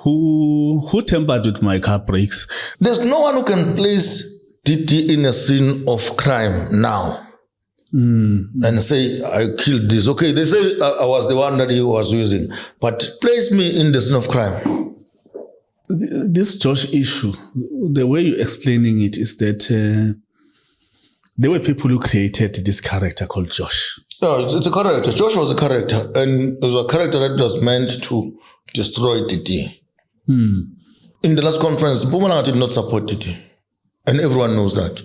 Who tampered with my car brakes? There's no one who can place DD in a scene of crime now and say, I killed this. Okay, they say I was the one that he was using, but place me in the scene of crime. This Josh issue, the way you're explaining it is that there were people who created this character called Josh. No, it's a character. Josh was a character, and it was a character that was meant to destroy DD. In the last conference, Mpumalanga did not support DD, and everyone knows that.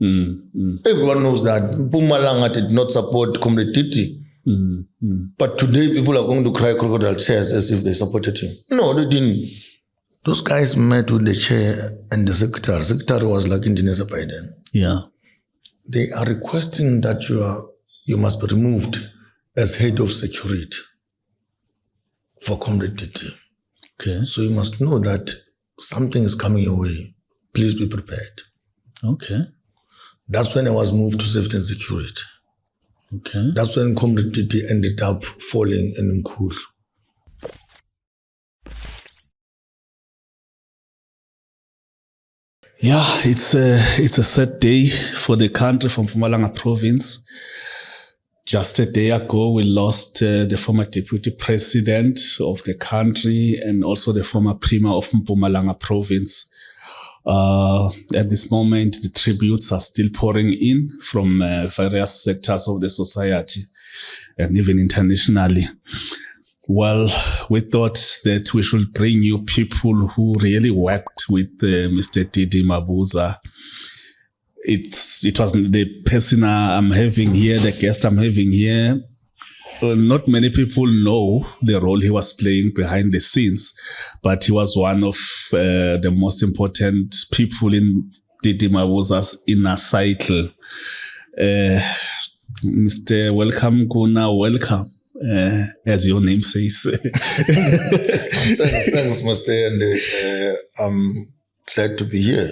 Everyone knows that Mpumalanga did not support Comrade DD. But today, people are going to cry crocodile tears as if they supported him. No, they didn't. Those guys met with the chair and the secretary. The secretary was like Indonesia by then. Yeah. They are requesting that you must be removed as head of security for Comrade DD. Okay. So you must know that something is coming your way. Please be prepared. Okay. That's when I was moved to safety and security. Okay. That's when Comrade DD ended up falling in Nkuna. Yeah, it's a sad day for the country from Mpumalanga province. Just a day ago, we lost the former deputy president of the country and also the former premier of Mpumalanga province. At this moment, the tributes are still pouring in from various sectors of the society and even internationally. Well, we thought that we should bring you people who really worked with Mr. DD Mabuza. It was the person I'm having here, the guest I'm having here. Not many people know the role he was playing behind the scenes, but he was one of the most important people in DD Mabuza's inner cycle. Mr. Welcome, Nkuna, welcome. As your name says. Thanks, Master, and I'm glad to be here.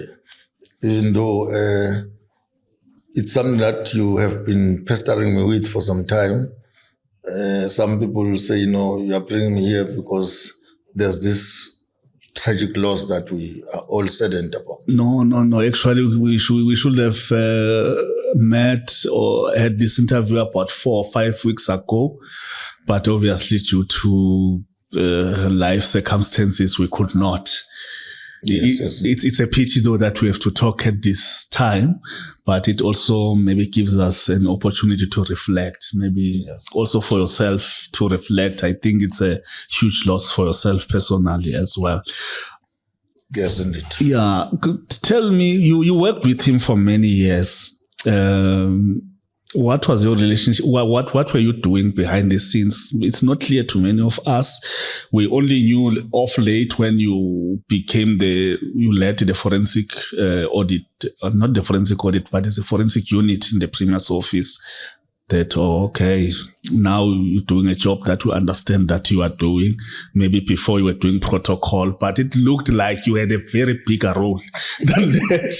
Even though it's something that you have been pestering me with for some time. Some people say, you are bringing me here because there's this tragic loss that we are all saddened about. No. Actually, we should have met or had this interview about 4 or 5 weeks ago, but obviously due to life circumstances, we could not. Yes. It's a pity though that we have to talk at this time, but it also maybe gives us an opportunity to reflect, maybe also for yourself to reflect. I think it's a huge loss for yourself personally as well. Yes, indeed. Yeah. Tell me, you worked with him for many years. What was your relationship? What were you doing behind the scenes? It's not clear to many of us. We only knew off late when you led the forensic audit, not the forensic audit, but it's a forensic unit in the Premier's office. That, now you're doing a job that we understand that you are doing. Maybe before you were doing Protocol, but it looked like you had a very bigger role than that.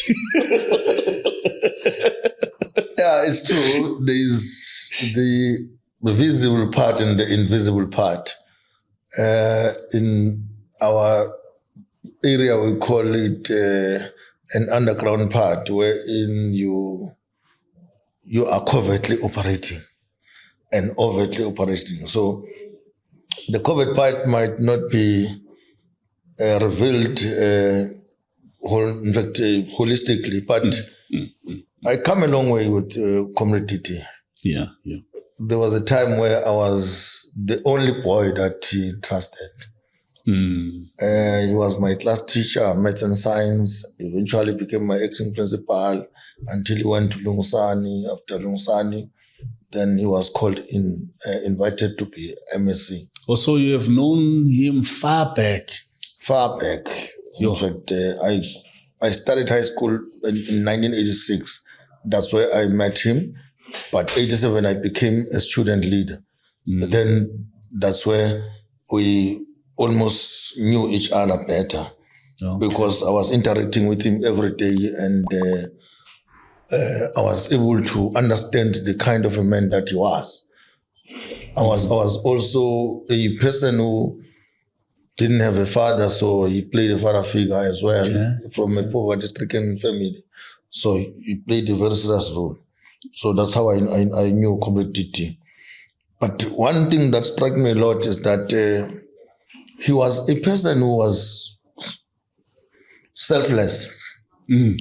Yeah, it's true. There's the visible part and the invisible part. In our area, we call it an underground part, wherein you are covertly operating and overtly operating. So the covert part might not be revealed holistically, but I come a long way with Comrade DD. Yeah. There was a time where I was the only boy that he trusted. He was my class teacher, maths and science, eventually became my acting principal until he went to Lungsani. After Lungsani, then he was called in, invited to be MSc. Also, you have known him far back. Far back. In fact, I started high school in 1986. That's where I met him. But 87, I became a student leader. Then that's where we almost knew each other better. Because I was interacting with him every day and I was able to understand the kind of a man that he was. I was also a person who didn't have a father, so he played a father figure as well from a poverty-stricken family. So he played a very serious role. So that's how I knew Comrade DD. But one thing that struck me a lot is that he was a person who was selfless. He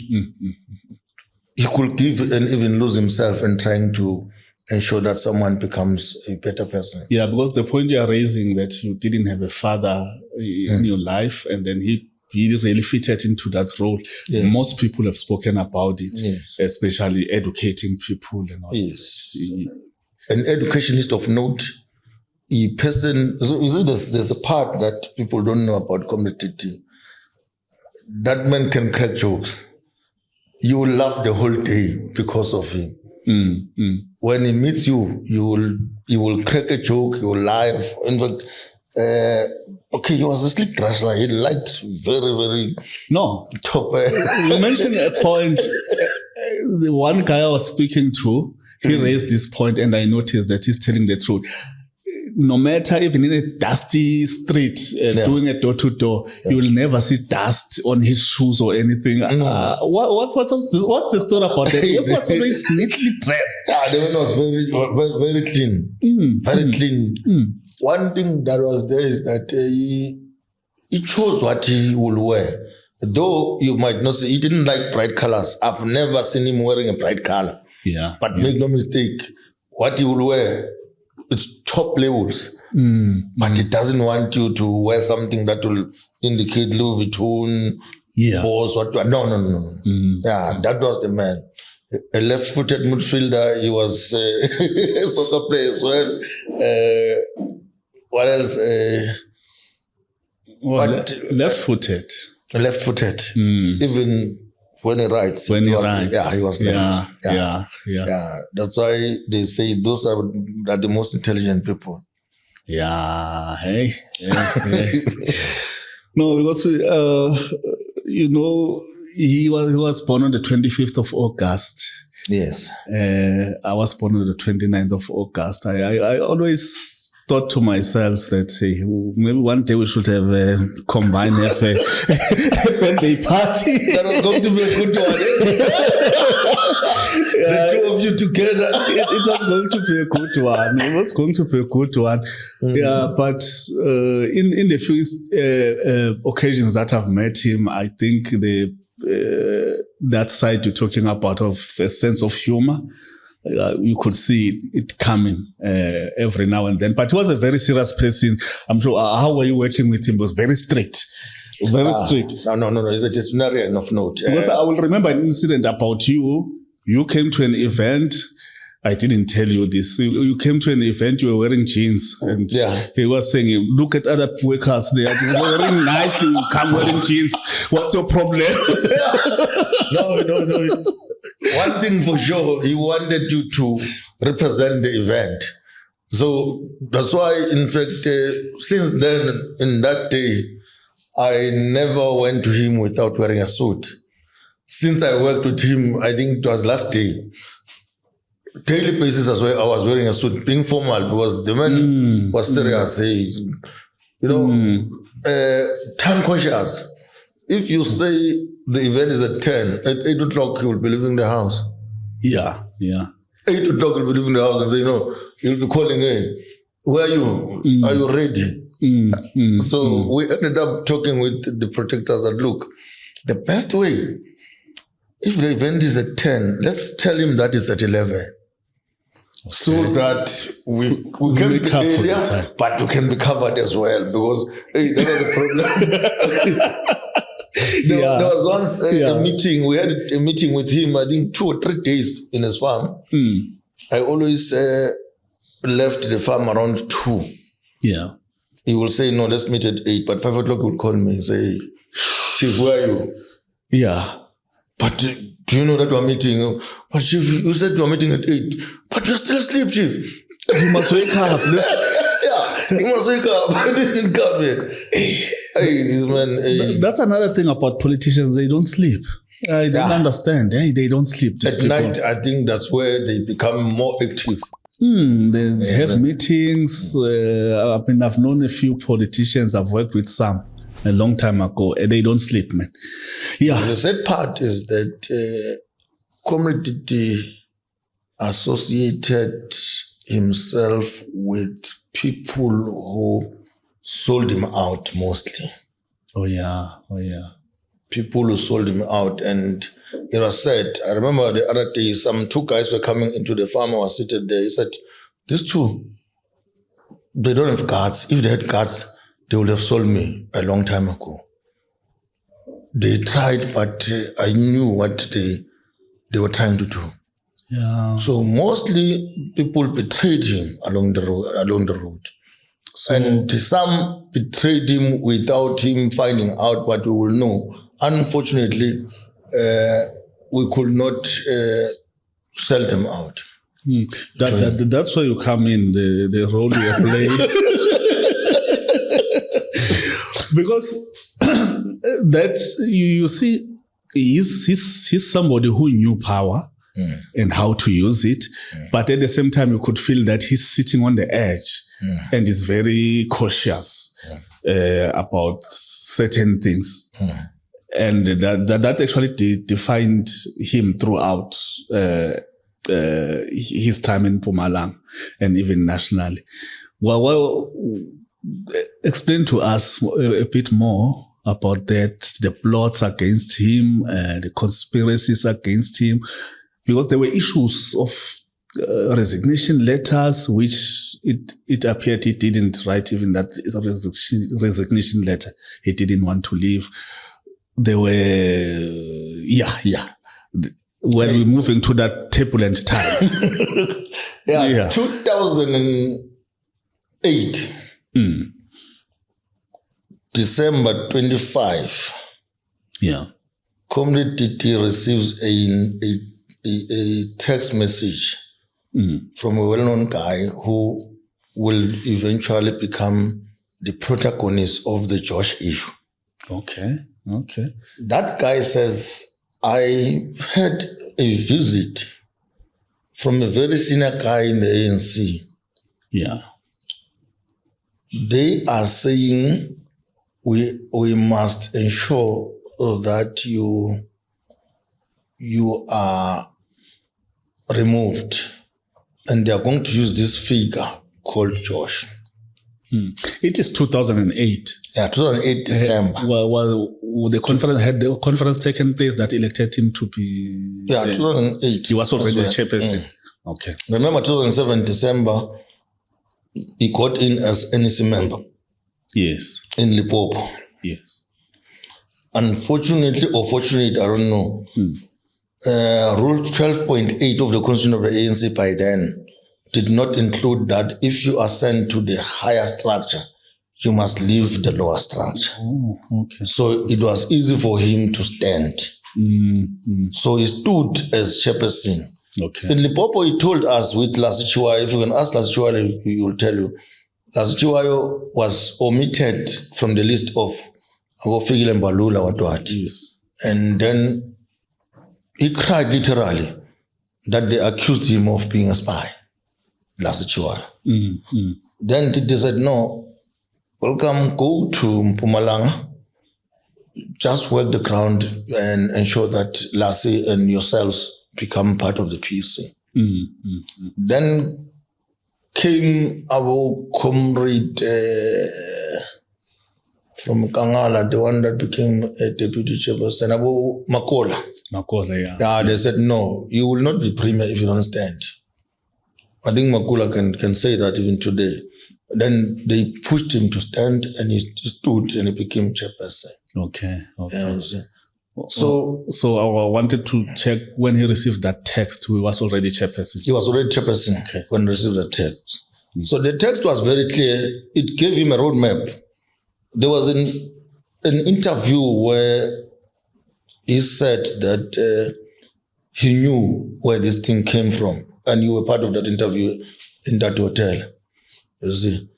could give and even lose himself in trying to ensure that someone becomes a better person. Yeah, because the point you are raising that you didn't have a father in your life, and then he really fitted into that role. Yes. Most people have spoken about it, especially educating people and all. Yes. An educationist of note, a person, so there's a part that people don't know about Comrade DD. That man can crack jokes. You will laugh the whole day because of him. When he meets you, he will crack a joke, you will laugh. In fact, he was a slick dresser. He liked very top. You mentioned a point. The one guy I was speaking to, he raised this point, and I noticed that he's telling the truth. No matter even in a dusty street, doing a door-to-door, you will never see dust on his shoes or anything. What's the story about that? He was always neatly dressed. The man was very clean. Very clean. One thing that was there is that he chose what he would wear. Though you might not say, he didn't like bright colors. I've never seen him wearing a bright color. But make no mistake, what he will wear, it's top levels, but it doesn't want you to wear something that will indicate Louis Vuitton, Boss, no. Yeah, that was the man. A left-footed midfielder, he was a soccer player as well. What else? Left-footed. Left-footed. Even when he writes. He was left. Yeah. That's why they say those are the most intelligent people. Yeah. Hey. No, because he was born on the 25th of August. Yes. I was born on the 29th of August. I always thought to myself that maybe one day we should have a combined birthday party. That was going to be a good one. The two of you together. It was going to be a good one. It was going to be a good one. Yeah, but in the few occasions that I've met him, I think that side you're talking about of a sense of humor, you could see it coming every now and then. But he was a very serious person. I'm sure. How were you working with him? He was very strict. Very strict. No. He's a disciplinarian of note. Because I will remember an incident about you. You came to an event. I didn't tell you this. You came to an event, you were wearing jeans. And he was saying, look at other workers there. They were wearing nicely, you come wearing jeans. What's your problem? No. One thing for sure, he wanted you to represent the event. So that's why, in fact, since then, in that day, I never went to him without wearing a suit. Since I worked with him, I think it was last day, daily basis as well, I was wearing a suit, being formal, because the man was serious. Time conscious. If you say the event is at 10, at 8 o'clock, you will be leaving the house. Yeah. 8 o'clock, you'll be leaving the house and say, you'll be calling, hey, where are you? Are you ready? So we ended up talking with the protectors that, look, the best way, if the event is at 10, let's tell him that it's at 11. So that we can be earlier, but we can be covered as well, because that was a problem. There was once a meeting, we had a meeting with him, I think 2 or 3 days in his farm. I always left the farm around 2. Yeah. He will say, no, let's meet at 8, but 5 o'clock he will call me and say, Chief, where are you? Yeah. But do you know that we're meeting? But Chief, you said you are meeting at 8, but you're still asleep, Chief. You must wake up. You must wake up. I didn't come yet. This man, That's another thing about politicians. They don't sleep. I don't understand. They don't sleep. At night, I think that's where they become more active. They have meetings. I've known a few politicians. I've worked with some a long time ago, and they don't sleep, man. Yeah. The sad part is that Comrade DD associated himself with people who sold him out mostly. Oh yeah. People who sold him out, and it was said, I remember the other day, some two guys were coming into the farm. I was seated there. He said, these two, they don't have guards. If they had guards, they would have sold me a long time ago. They tried, but I knew what they were trying to do. Yeah. So mostly people betrayed him along the road. So, And some betrayed him without him finding out what we will know. Unfortunately, we could not sell them out. That's where you come in, the role you play. Because that's, you see, he's somebody who knew power and how to use it. But at the same time, you could feel that he's sitting on the edge and is very cautious about certain things. And that actually defined him throughout his time in Mpumalanga and even nationally. Well, explain to us a bit more about that, the plots against him, the conspiracies against him, because there were issues of resignation letters, which it appeared he didn't write even that resignation letter. He didn't want to leave. There were, when we're moving to that turbulent time. 2008, December 25, Comrade DD receives a text message from a well-known guy who will eventually become the protagonist of the Josh issue. Okay. That guy says, I had a visit from a very senior guy in the ANC. Yeah. They are saying we must ensure that you are removed, and they are going to use this figure called Josh. It is 2008. Yeah, 2008 December. Well, the conference taken place that elected him to be. 2008. He was already a chairperson. Okay. Remember 2007 December, he got in as NEC member. Yes. In Limpopo. Yes. Unfortunately or fortunately, I don't know. Rule 12.8 of the Constitution of the ANC by then did not include that if you are sent to the higher structure, you must leave the lower structure. Oh, okay. So it was easy for him to stand. So he stood as chairperson. Okay. In Limpopo, he told us with Lasichiwayo, if you can ask Lasichiwayo, he will tell you, Lasichiwayo was omitted from the list of Abofigile Mbalula Watwati. Yes. And then he cried literally that they accused him of being a spy. Lasichiwayo. Then they said, no, welcome, go to Mpumalanga, just work the ground and ensure that Lassie and yourselves become part of the PEC. Then came our comrade from Kangala, the one that became a deputy chairperson, Abu Makola. Yeah, they said, no, you will not be premier if you don't stand. I think Makola can say that even today. Then they pushed him to stand, and he stood and he became chairperson. Okay. Yeah, so I wanted to check when he received that text. He was already chairperson. He was already chairperson when he received the text. So the text was very clear. It gave him a roadmap. There was an interview where he said that he knew where this thing came from, and you were part of that interview in that hotel. You see.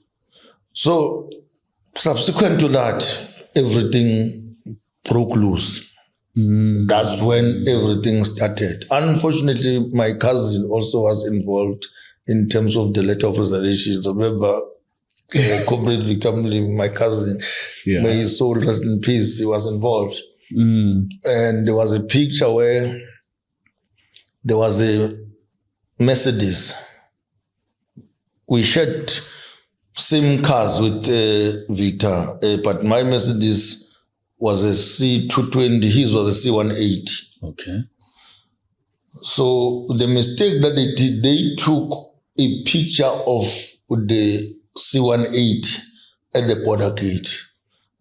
So subsequent to that, everything broke loose. That's when everything started. Unfortunately, my cousin also was involved in terms of the letter of resignation. Remember, Comrade Victor, my cousin, may his soul rest in peace, he was involved. And there was a picture where there was a Mercedes. We shared same cars with Victor, but my Mercedes was a C220, his was a C180. Okay. So the mistake that they did, they took a picture of the C180 at the border gate.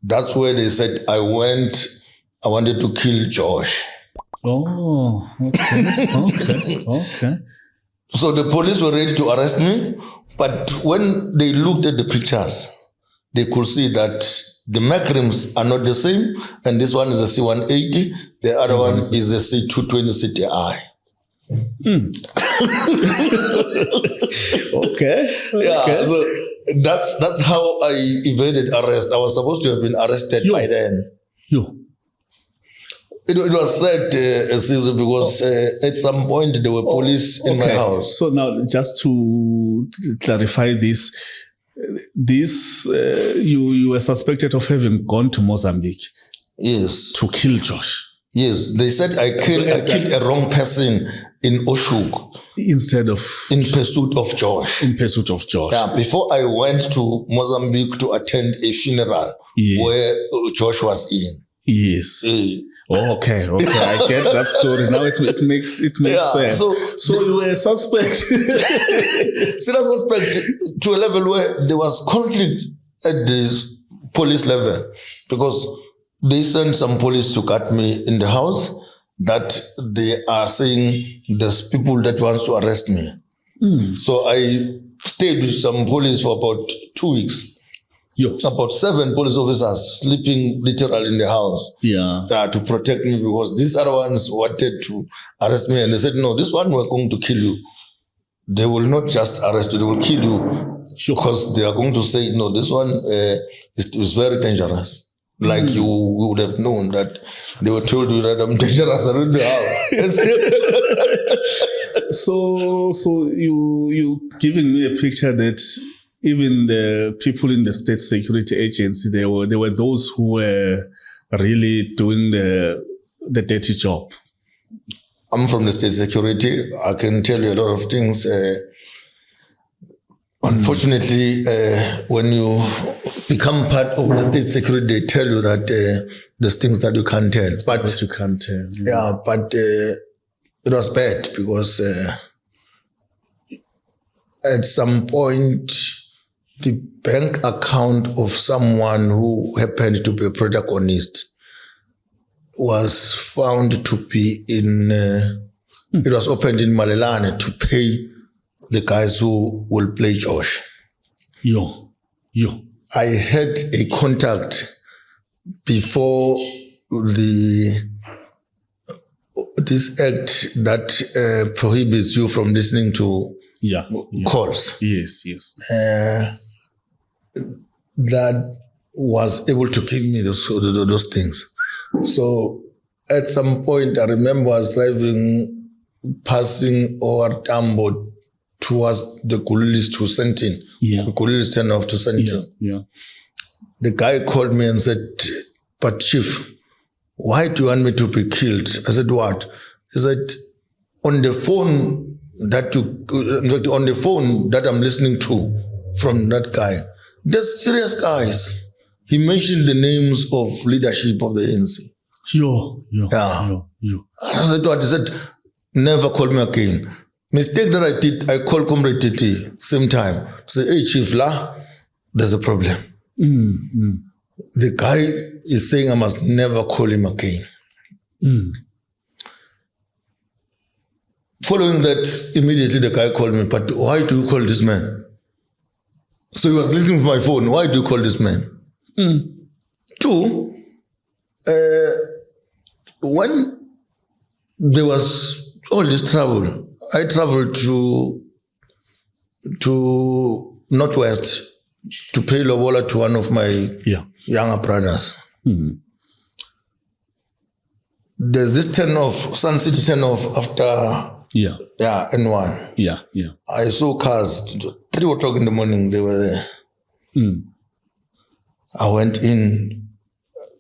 That's where they said, I wanted to kill Josh. Oh, okay. So the police were ready to arrest me, but when they looked at the pictures, they could see that the Mac rims are not the same, and this one is a C180, the other one is a C220 CTI. Okay. Yeah, so that's how I evaded arrest. I was supposed to have been arrested by then. It was said, Caesar, because at some point there were police in my house. So now, just to clarify this, you were suspected of having gone to Mozambique. Yes. To kill Josh. Yes, they said I killed a wrong person in Oshuk. Instead of... In pursuit of Josh. In pursuit of Josh. Yeah, before I went to Mozambique to attend a funeral where Josh was in. Yes. Oh, okay. I get that story. Now it makes sense. So you were a suspect. Serious suspect to a level where there was conflict at the police level, because they sent some police to cut me in the house, that they are saying there's people that wants to arrest me. So I stayed with some police for about 2 weeks. About 7 police officers sleeping literally in the house to protect me, because these other ones wanted to arrest me, and they said, no, this one we're going to kill you. They will not just arrest you, they will kill you, because they are going to say, no, this one is very dangerous. Like you would have known that they were told you that I'm dangerous around the house. So you giving me a picture that even the people in the state security agency, there were those who were really doing the dirty job. I'm from the state security. I can tell you a lot of things. Unfortunately, when you become part of the state security, they tell you that there's things that you can't tell. But you can't tell. Yeah, but it was bad, because at some point, the bank account of someone who happened to be a protagonist was found to be in, it was opened in Malelane to pay the guys who will play Josh. I had a contact before this act that prohibits you from listening to calls. Yes. That was able to give me those things. So at some point, I remember I was passing over Tampered towards the Kulilis to Sentin. The Kulilis turn off to Sentin. The guy called me and said, but Chief, why do you want me to be killed? I said, what? He said, on the phone that I'm listening to from that guy, there's serious guys. He mentioned the names of leadership of the ANC. I said, what? He said, never call me again. Mistake that I did, I called Comrade TT same time. Say, hey Chief, there's a problem. The guy is saying I must never call him again. Following that, immediately the guy called me, but why do you call this man? So he was listening to my phone. Why do you call this man? 2, when there was all this trouble, I traveled to Northwest to pay lobola to one of my younger brothers. There's this turn off, Sun City turn off after Yeah. Yeah, N1. Yeah. Yeah. I saw cars, 3 o'clock in the morning, they were there. I went in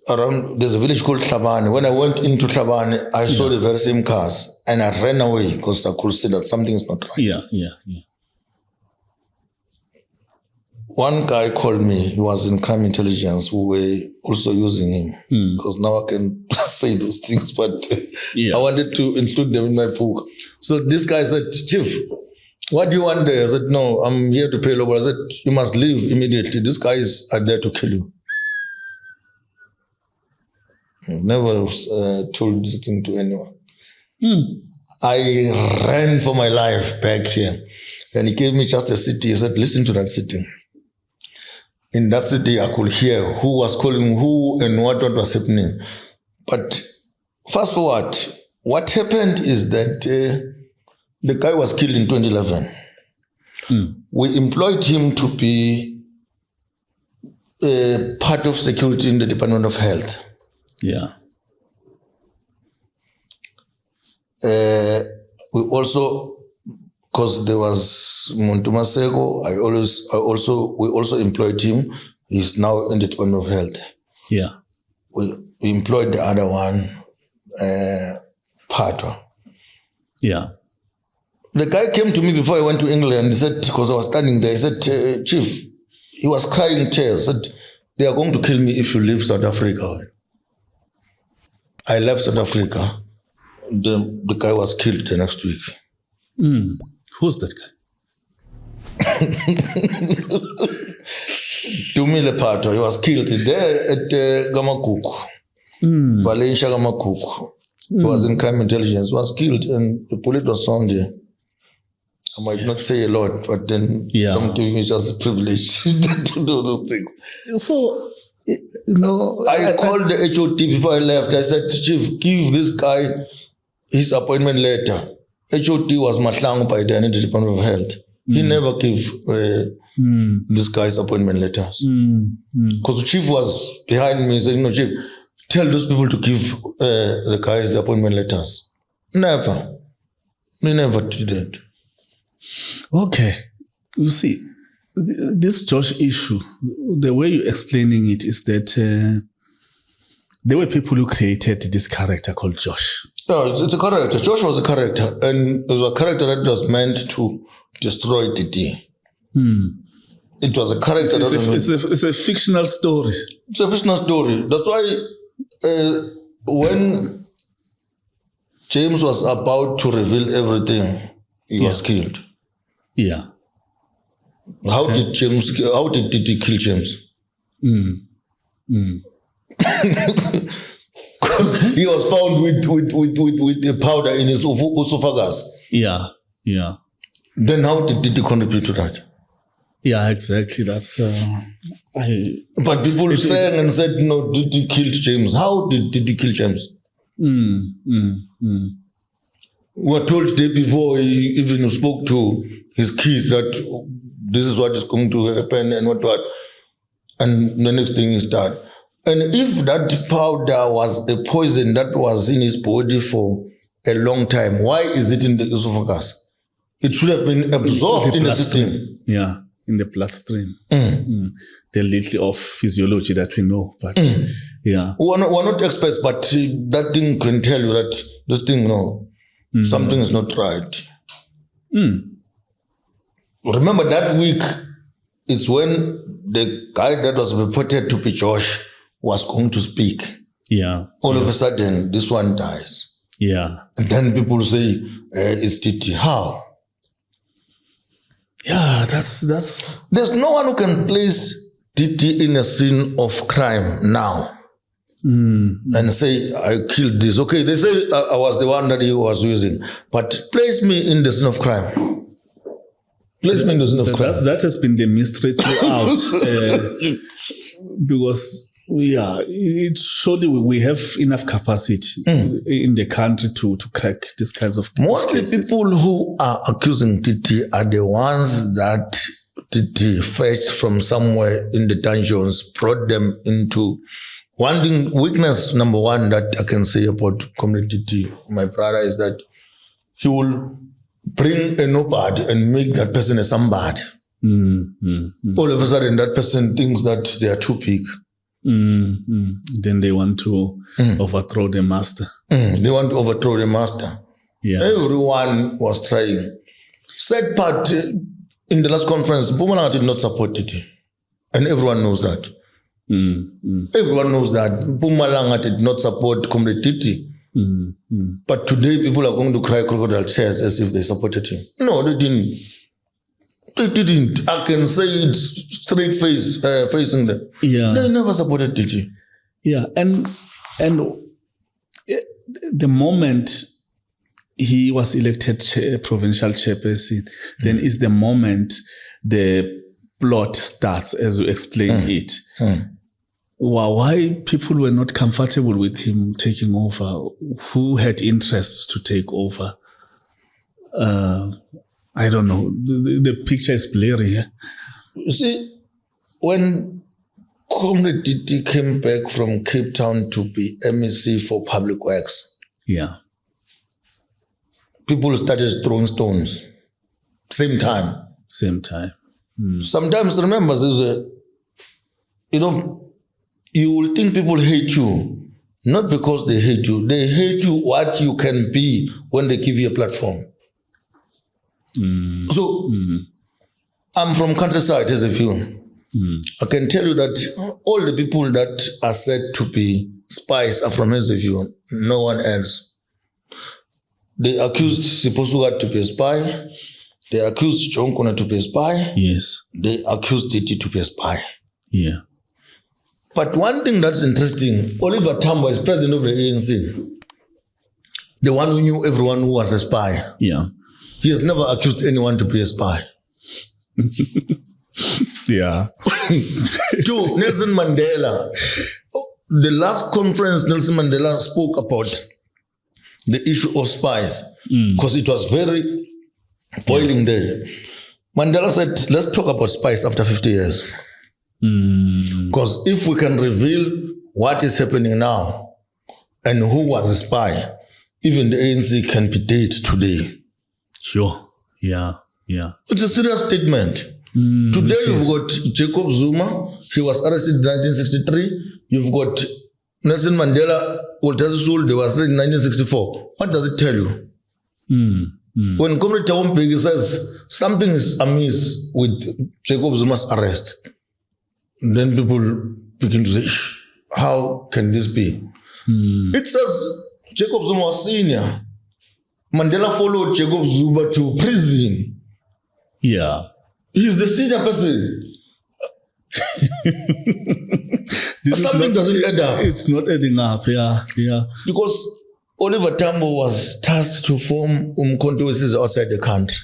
around, there's a village called Tlhabane. When I went into Tlhabane, I saw the very same cars and I ran away because I could see that something is not right. Yeah. One guy called me, he was in crime intelligence, who were also using him because now I can say those things, but I wanted to include them in my book. So this guy said, Chief, what do you want there? I said, no, I'm here to pay local. I said, you must leave immediately. These guys are there to kill you. I never told this thing to anyone. I ran for my life back here. And he gave me just a city. He said, listen to that city. In that city, I could hear who was calling who and what was happening. But fast forward, what happened is that the guy was killed in 2011. We employed him to be part of security in the Department of Health. Yeah. We also, because there was Montumasego, we also employed him. He's now in the Department of Health. Yeah. We employed the other one, Patwa. Yeah. The guy came to me before I went to England. He said, because I was standing there, he said, Chief, he was crying tears. He said, they are going to kill me if you leave South Africa. I left South Africa. The guy was killed the next week. Who's that guy? Dumile Pato, he was killed there at Gamakuku. Valencia Gamakuku. He was in crime intelligence, was killed, and the police was found there. I might not say a lot, but then I'm giving you just a privilege to do those things. So, I called the HOT before I left. I said, Chief, give this guy his appointment letter. HOT was Mahlangu by then in the Department of Health. He never gave this guy's appointment letters. Because the chief was behind me saying, no, Chief, tell those people to give the guys the appointment letters. Never. They never did it. Okay. You see, this Josh issue, the way you're explaining it is that there were people who created this character called Josh. No, it's a character. Josh was a character, and it was a character that was meant to destroy DD. It was a character. It's a fictional story. It's a fictional story. That's why when James was about to reveal everything, he was killed. Yeah. How did DD kill James? Because he was found with a powder in his esophagus. Yeah. Then how did DD contribute to that? Yeah, exactly. That's But people sang and said, no, DD killed James. How did DD kill James? We were told the day before he even spoke to his kids that this is what is going to happen and what. And the next thing is that. And if that powder was a poison that was in his body for a long time, why is it in the esophagus? It should have been absorbed in the system. Yeah, in the bloodstream. The little of physiology that we know, but yeah. We're not experts, but that thing can tell you that this thing, something is not right. Remember that week, it's when the guy that was reported to be Josh was going to speak. Yeah. All of a sudden, this one dies. Yeah. And then people say, it's DD. How? Yeah, that's... There's no one who can place DD in a scene of crime now and say, I killed this. Okay, they say I was the one that he was using, but place me in the scene of crime. Place me in the scene of crime. That has been the mystery throughout. Because... surely we have enough capacity in the country to crack these kinds of cases. Mostly people who are accusing DD are the ones that DD fetched from somewhere in the dungeons, brought them into one thing. Weakness number one that I can say about community DD, my brother, is that he will bring a nobody and make that person a somebody. All of a sudden, that person thinks that they are too big. Then they want to overthrow the master. They want to overthrow the master. Yeah. Everyone was trying. Sad part, in the last conference, Mpumalanga did not support it. And everyone knows that. Everyone knows that Mpumalanga did not support Comrade Titi. But today people are going to cry crocodile tears as if they supported him. No, they didn't. They didn't. I can say it straight facing them. Yeah. They never supported Titi. Yeah, and the moment he was elected provincial chairperson, then is the moment the plot starts, as you explain it. Why people were not comfortable with him taking over? Who had interests to take over? I don't know. The picture is blurry. Yeah? You see, when Comrade Titi came back from Cape Town to be MEC for Public Works, yeah, people started throwing stones. Same time. Sometimes, remember, you will think people hate you, not because they hate you. They hate you what you can be when they give you a platform. So, I'm from countryside, as a few. I can tell you that all the people that are said to be spies are from Ezeview, no one else. They accused Siposuga to be a spy. They accused John Nkuna to be a spy. Yes. They accused DD to be a spy. Yeah. But one thing that's interesting, Oliver Tambo is president of the ANC. The one who knew everyone who was a spy. Yeah. He has never accused anyone to be a spy. Yeah. Two, Nelson Mandela. The last conference, Nelson Mandela spoke about the issue of spies because it was very boiling there. Mandela said, let's talk about spies after 50 years. Because if we can reveal what is happening now and who was a spy, even the ANC can be dead today. Sure. Yeah. It's a serious statement. Today you've got Jacob Zuma. He was arrested in 1963. You've got Nelson Mandela, Walter Sisulu, they were arrested in 1964. What does it tell you? When Comrade Thabo Mbeki says something is amiss with Jacob Zuma's arrest, then people begin to say, how can this be? It says Jacob Zuma was senior. Mandela followed Jacob Zuma to prison. Yeah. He's the senior person. Something doesn't add up. It's not adding up, yeah. Because Oliver Tambo was tasked to form controversies outside the country.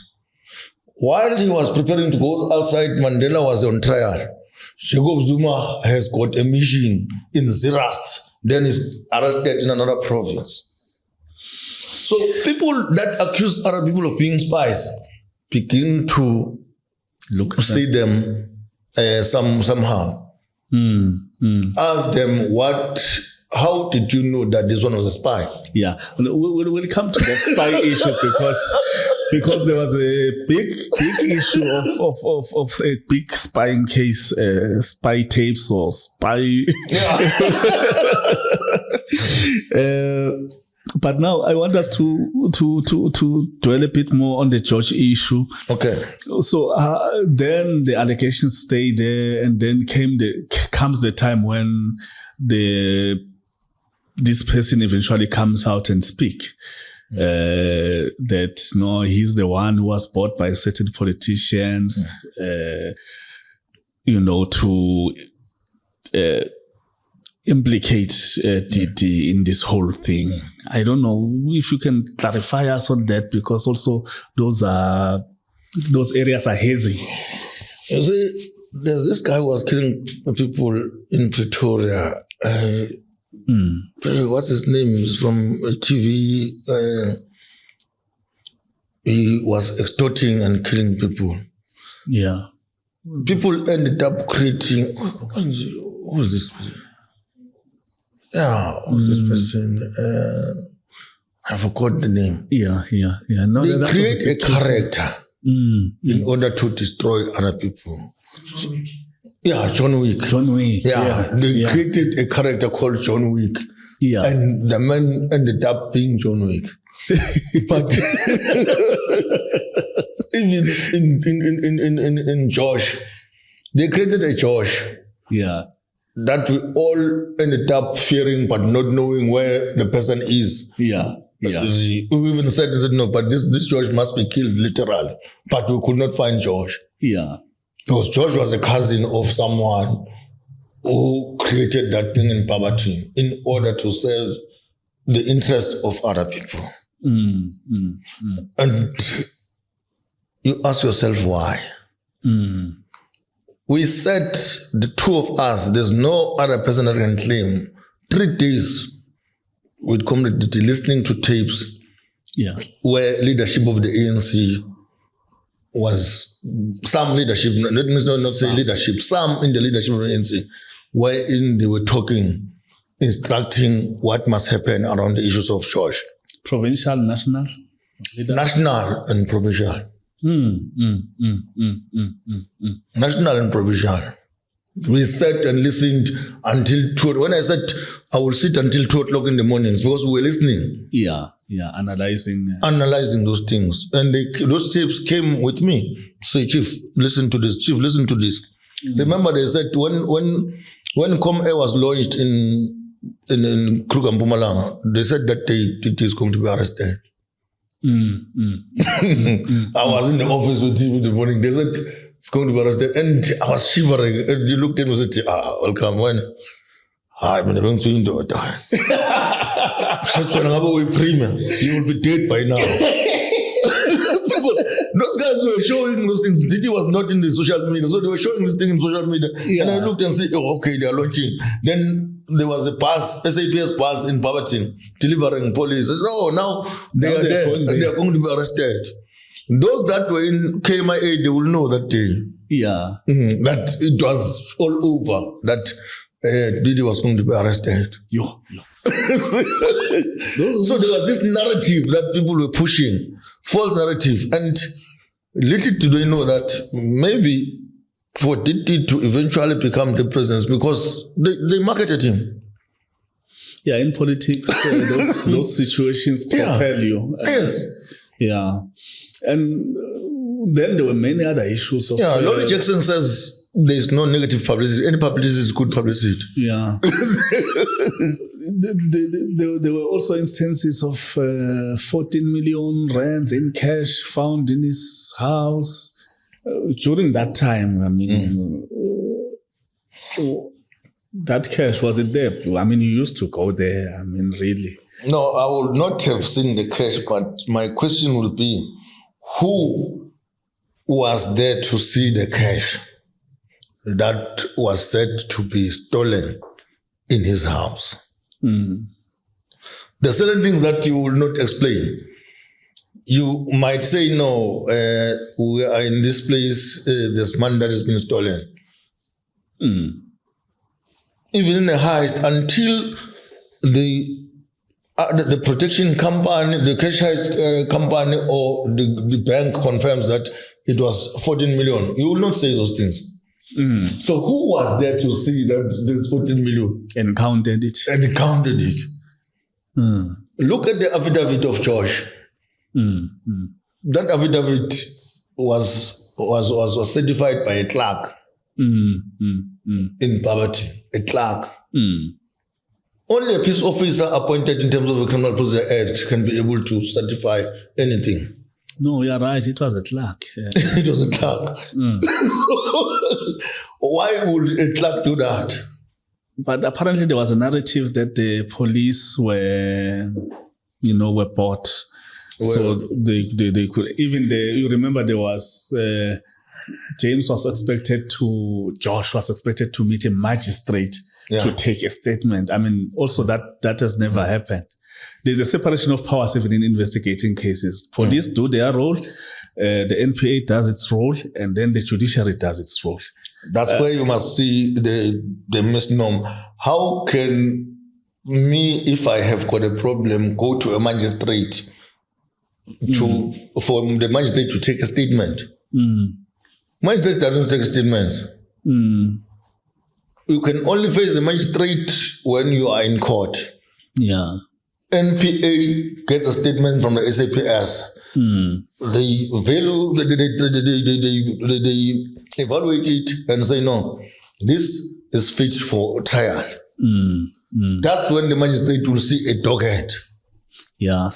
While he was preparing to go outside, Mandela was on trial. Jacob Zuma has got a mission in Zirast, then is arrested in another province. So people that accuse other people of being spies begin to see them somehow. Ask them, how did you know that this one was a spy? Yeah, we'll come to that spy issue because there was a big issue of a big spying case, spy tapes or spy. Yeah. But now I want us to dwell a bit more on the George issue. Okay. So then the allegations stay there, and then comes the time when this person eventually comes out and speak that no, he's the one who was bought by certain politicians, to implicate DD in this whole thing. I don't know if you can clarify us on that, because also those areas are hazy. You see, there's this guy who was killing people in Pretoria. What's his name? He's from TV. He was extorting and killing people. Yeah. People ended up creating. Who's this person? Yeah, who's this person? I forgot the name. Yeah. No, They that create was a big case. character in order to destroy other people. John Wick. Yeah, John Wick. John Wick. Yeah, they created a character called John Wick. Yeah. And the man ended up being John Wick. But even in Josh, they created a Josh Yeah. that we all ended up fearing but not knowing where the person is. Yeah. We even said, no, but this Josh must be killed literally. But we could not find Josh. Yeah. Because Josh was a cousin of someone who created that thing in poverty in order to serve the interest of other people. And you ask yourself why. We said, the two of us, there's no other person that can claim 3 days with community listening to tapes where leadership of the ANC was some leadership, let me not say leadership, some in the leadership of the ANC, wherein they were talking, instructing what must happen around the issues of church. Provincial, national? National and provincial. National and provincial. We sat and listened until 2. When I said I will sit until 2 o'clock in the mornings because we were listening. Yeah, analyzing. Analyzing those things. And those tips came with me. Say, Chief, listen to this. Chief, listen to this. Remember they said when Com Air was launched in Kruger Mpumalanga, they said that it is going to be arrested. I was in the office with him in the morning. They said it's going to be arrested, and I was shivering. And you looked at me and said, welcome. When I'm going to do it. You will be dead by now. Those guys were showing those things. DD was not in the social media, so they were showing this thing in social media. And I looked and said, okay, they are launching. Then there was a pass, SAPS pass in Barberton, delivering police. I said, now they are there and they are going to be arrested. Those that were in KMIA, they will know that day. That it was all over, that DD was going to be arrested. So there was this narrative that people were pushing, false narrative, and little did they know that maybe for DD to eventually become the president because they marketed him. Yeah, in politics, those situations propel you. Yes. And then there were many other issues. Lolly Jackson says there is no negative publicity. Any publicity is good publicity. There were also instances of 14 million rands in cash found in his house during that time. I mean, that cash, was it there? I mean, you used to go there. I mean, really. No, I would not have seen the cash, but my question will be, who was there to see the cash that was said to be stolen in his house? There are certain things that you will not explain. You might say, no, we are in this place, there's money that has been stolen. Even in a heist, until the protection company, the cash heist company or the bank confirms that it was 14 million, you will not say those things. So who was there to see that there's 14 million? And counted it. Look at the affidavit of Josh. That affidavit was certified by a clerk in poverty. A clerk. Only a peace officer appointed in terms of the Criminal Procedure Act can be able to certify anything. No, you're right. It was a clerk. It was a clerk. So why would a clerk do that? But apparently there was a narrative that the police were bought. Well, so they could, even you remember there was, Josh was expected to meet a magistrate to take a statement. I mean, also that has never happened. There's a separation of powers even in investigating cases. Police do their role, the NPA does its role, and then the judiciary does its role. That's where you must see the misnomer. How can me, if I have got a problem, go to a magistrate for the magistrate to take a statement. Magistrate doesn't take statements. You can only face the magistrate when you are in court. Yeah. NPA gets a statement from the SAPS. They value, they evaluate it and say, no, this is fit for trial. That's when the magistrate will see a doghead. Yeah,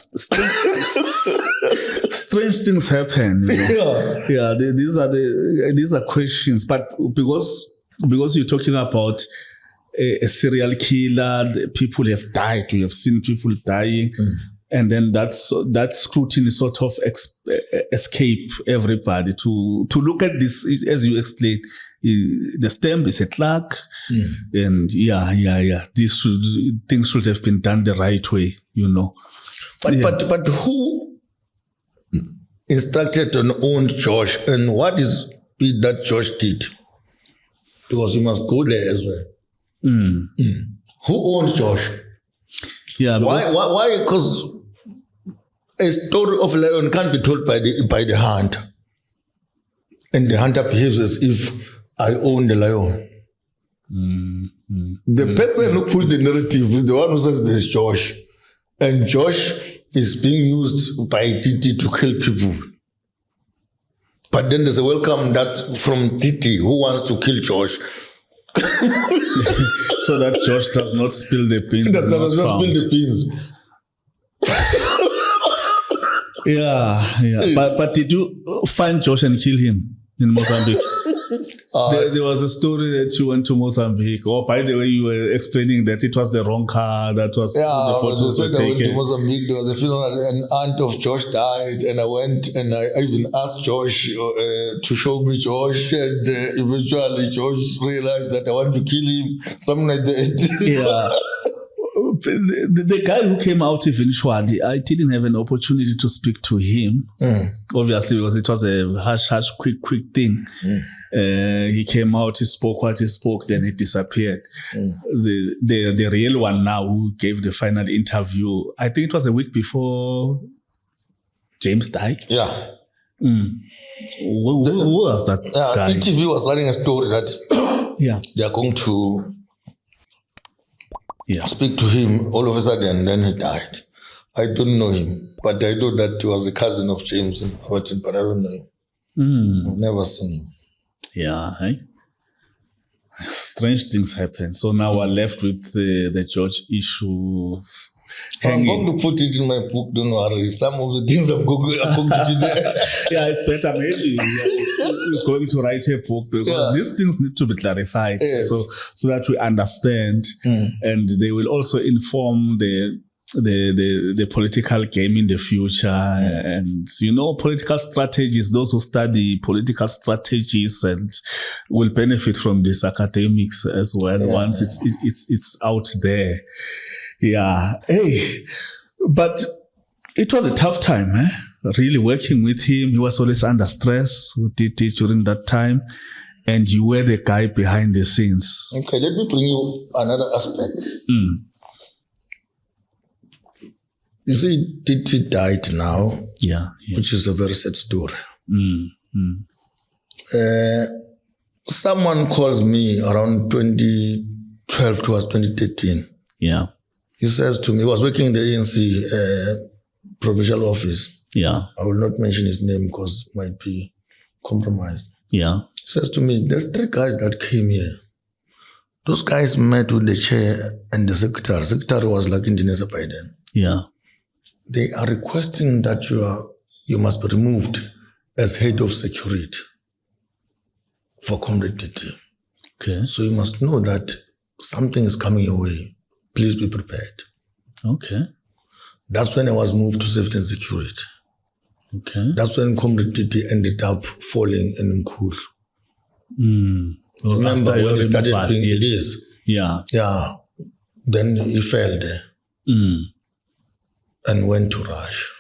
strange things happen. You know? Yeah, these are questions, but because you're talking about a serial killer, people have died. We have seen people dying, and then that scrutiny sort of escape everybody to look at this, as you explained. The stamp is a clerk, and things should have been done the right way, you know. But who instructed and owned Josh, and what is it that Josh did? Because he must go there as well. Who owns Josh? Yeah. Why? Because a story of a lion can't be told by the hunter, and the hunter behaves as if I own the lion. The person who pushed the narrative is the one who says there's Josh, and Josh is being used by DD to kill people. But then there's a welcome that from DD who wants to kill Josh. So that Josh does not spill the beans. Does not spill the beans. Yeah. Yes. But did you find Josh and kill him in Mozambique? There was a story that you went to Mozambique. Oh, by the way, you were explaining that it was the wrong car. That was the photos were taken. I went to Mozambique. There was a funeral. An aunt of Josh died, and I went and I even asked Josh to show me Josh, and eventually Josh realized that I want to kill him. Something like that. Yeah. The guy who came out eventually, I didn't have an opportunity to speak to him, obviously, because it was a hush, quick thing. He came out, he spoke what he spoke, then he disappeared. The real one now who gave the final interview, I think it was a week before James died. Yeah. Who was that guy? ETV was running a story that they are going to speak to him all of a sudden, and then he died. I don't know him, but I know that he was a cousin of James and Audit, but I don't know him. I've never seen him. Yeah, strange things happen. So now we're left with the George issue. I'm going to put it in my book, don't worry. Some of the things I'm going to be there. Yeah, it's better. Maybe you're going to write a book because these things need to be clarified so that we understand. And they will also inform the political game in the future. And, political strategies, those who study political strategies and will benefit from this academics as well once it's out there. Yeah. Hey, but it was a tough time, really working with him. He was always under stress. Who did it during that time? And you were the guy behind the scenes. Okay, let me bring you another aspect. You see, DD died now, which is a very sad story. Someone calls me around 2012 towards 2013. Yeah. He says to me, he was working in the ANC provincial office. Yeah. I will not mention his name because it might be compromised. Yeah. He says to me, there's 3 guys that came here. Those guys met with the chair and the secretary. The secretary was like Engineer by then. Yeah. They are requesting that you must be removed as head of security for Comrade DD. Okay. So you must know that something is coming your way. Please be prepared. Okay. That's when I was moved to safety and security. Okay. That's when Comrade DD ended up falling in Nkuna. Well, remember when he started being released? Yeah. Yeah. Then he fell there. And went to Rush.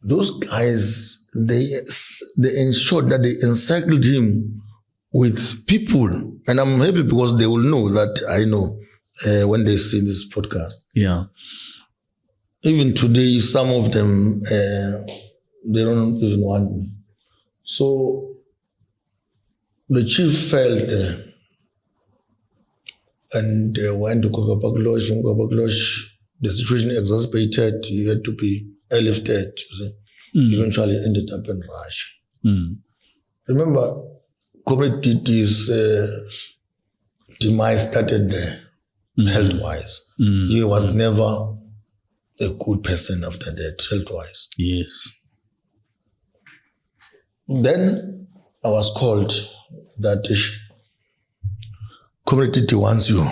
Those guys, they ensured that they encircled him with people. And I'm happy because they will know that I know when they see this podcast. Yeah. Even today, some of them, they don't even want me. So the chief felt and went to Kokapag Lodge. From Kokapag Lodge, the situation exacerbated. He had to be airlifted. You see. Eventually ended up in Rush. Remember, Comrade DD's demise started there, health-wise. He was never a good person after that, health-wise. Yes. Then I was called that Comrade DD wants you.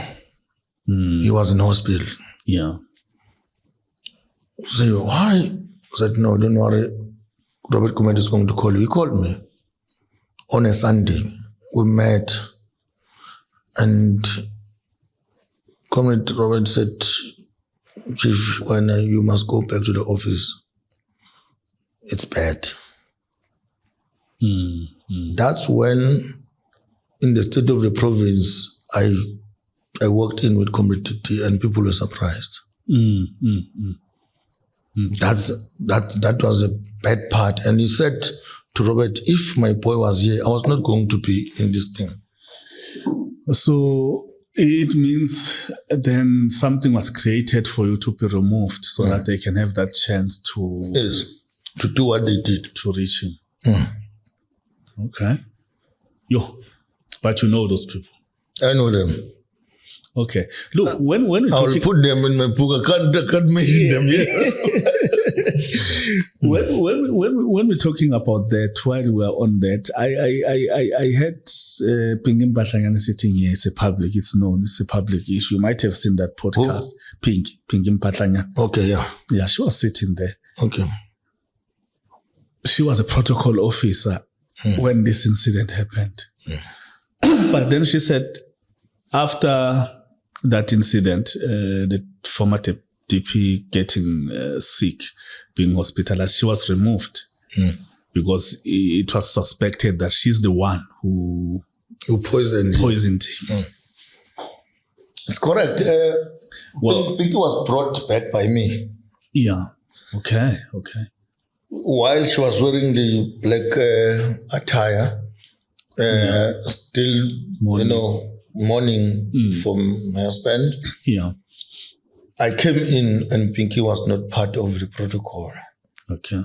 He was in hospital. Yeah. So why? I said, no, don't worry. Robert Kumar is going to call you. He called me on a Sunday. We met and Comrade Robert said, Chief, when you must go back to the office. It's bad. That's when, in the state of the province, I walked in with Comrade DD and people were surprised. That was a bad part. And he said to Robert, if my boy was here, I was not going to be in this thing. So it means then something was created for you to be removed so that they can have that chance to... Yes, to do what they did. To reach him. Okay. But you know those people. I know them. Okay. Look, when we I'll put them in my book. I can't mention them yet. when we're talking about that, while we are on that, I had Pingi Mpatlanyana sitting here. It's known. It's a public issue. You might have seen that podcast. Pingi Mpatlanyana. Okay, yeah. Yeah, she was sitting there. Okay. She was a protocol officer when this incident happened. But then she said, after that incident, the former DP getting sick, being hospitalized, she was removed because it was suspected that she's the one who poisoned him. It's correct. Pinky was brought back by me. Yeah. Okay. While she was wearing the black attire, still, mourning from my husband. Yeah. I came in and Pinky was not part of the protocol. Okay.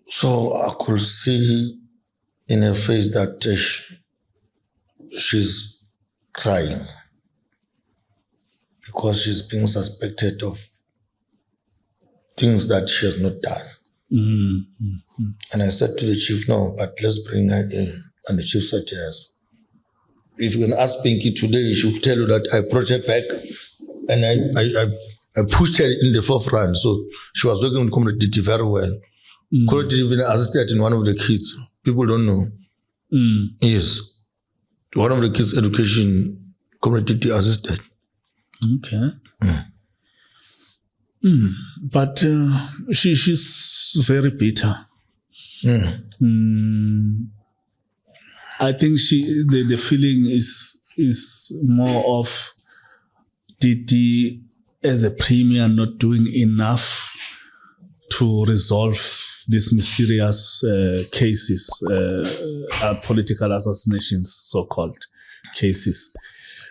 So I could see in her face that she's crying because she's being suspected of things that she has not done. And I said to the chief, no, but let's bring her in. And the chief said, yes. If you can ask Pinky today, she will tell you that I brought her back and I pushed her in the forefront. So she was working with Comrade DD very well. Comrade DD even assisted in one of the kids. People don't know. Yes. One of the kids' education, Comrade DD assisted. Okay. But she's very bitter. I think the feeling is more of DD as a premier not doing enough to resolve these mysterious cases, political assassinations, so-called cases.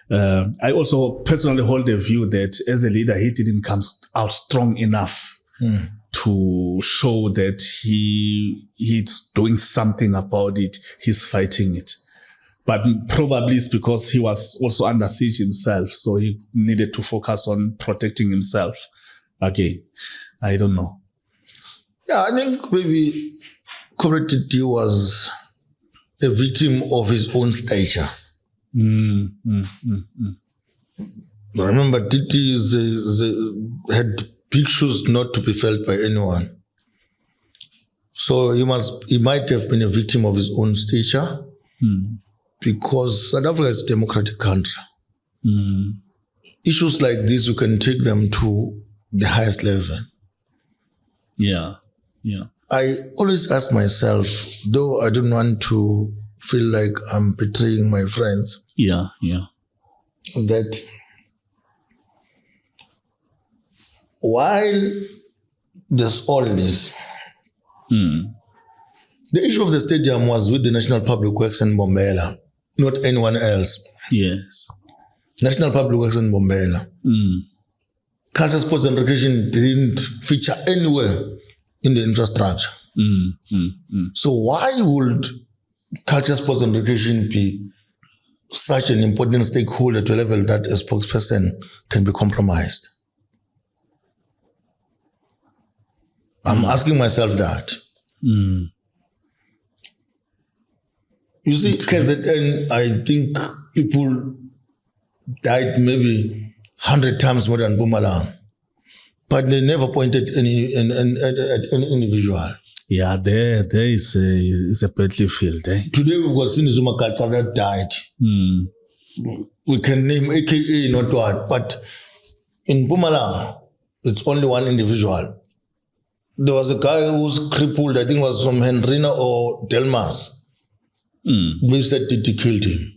I also personally hold the view that as a leader, he didn't come out strong enough to show that he's doing something about it. He's fighting it. But probably it's because he was also under siege himself, so he needed to focus on protecting himself again. I don't know. Yeah, I think maybe Comrade DD was a victim of his own stature. Remember, DD had big shoes not to be felt by anyone. So he might have been a victim of his own stature because South Africa is a democratic country. Issues like this, you can take them to the highest level. Yeah. I always ask myself, though I don't want to feel like I'm betraying my friends. Yeah. That while there's all this, the issue of the stadium was with the National Public Works and Bombela, not anyone else. Yes. National Public Works and Bombela. Culture, sports and recreation didn't feature anywhere in the infrastructure. So why would culture, sports and recreation be such an important stakeholder to a level that a spokesperson can be compromised? I'm asking myself that. You see, KZN, I think people died maybe 100 times more than Mpumalanga, but they never pointed at any individual. Yeah, there is a battlefield. Today we've got Sinizuma Kata that died. We can name AKA not what, but in Mpumalanga, it's only one individual. There was a guy who was crippled, I think was from Hendrina or Delmas. We said DD killed him.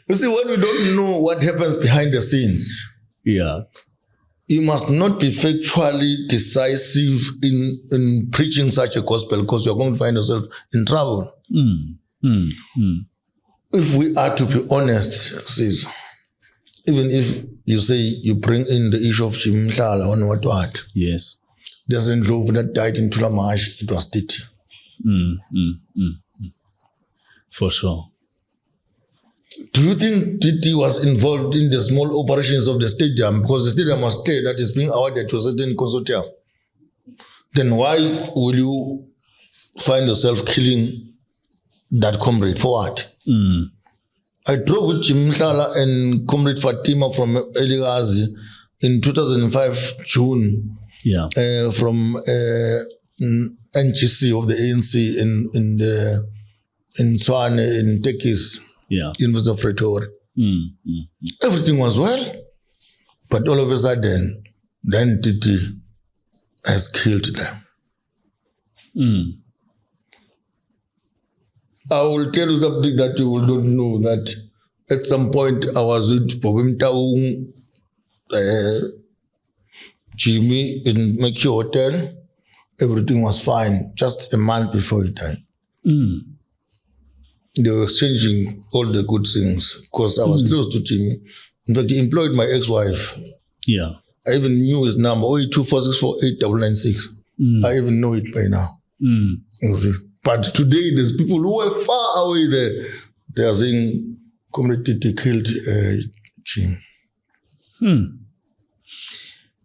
You see, when we don't know what happens behind the scenes, you must not be factually decisive in preaching such a gospel, because you're going to find yourself in trouble. If we are to be honest, sis, even if you say you bring in the issue of Chimhlala on what? Yes. There's a Ndlovu that died in Tulamash, it was DD. For sure. Do you think DD was involved in the small operations of the stadium? Because the stadium was clear that is being awarded to a certain consortium. Then why will you find yourself killing that comrade? For what? I drove with Chimhlala and Comrade Fatima from Eligazi in 2005, June. From NGC of the ANC in Tshwane, in Tekis, University of Pretoria. Everything was well, but all of a sudden, then DD has killed them. I will tell you something that you will not know, that at some point I was with Bobim Taung, Jimmy in Mekki Hotel. Everything was fine just a month before he died. They were exchanging all the good things because I was close to Jimmy. In fact, he employed my ex-wife. I even knew his number, 08246489996. I even know it by now. You see? But today, there's people who are far away there. They are saying, community killed Jim.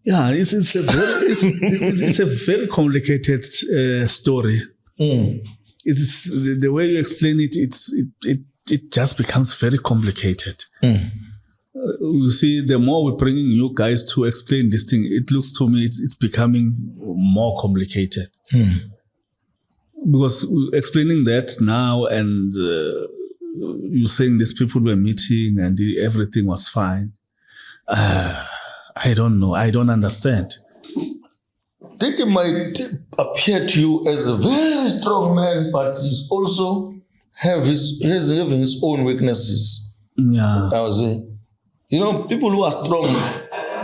Yeah, it's a very complicated story. It is the way you explain it. It just becomes very complicated. You see, the more we're bringing you guys to explain this thing, it looks to me it's becoming more complicated. Because explaining that now, and you saying these people were meeting and everything was fine. I don't know. I don't understand. DD might appear to you as a very strong man, but he's also having his own weaknesses. I would say. You know, people who are strong,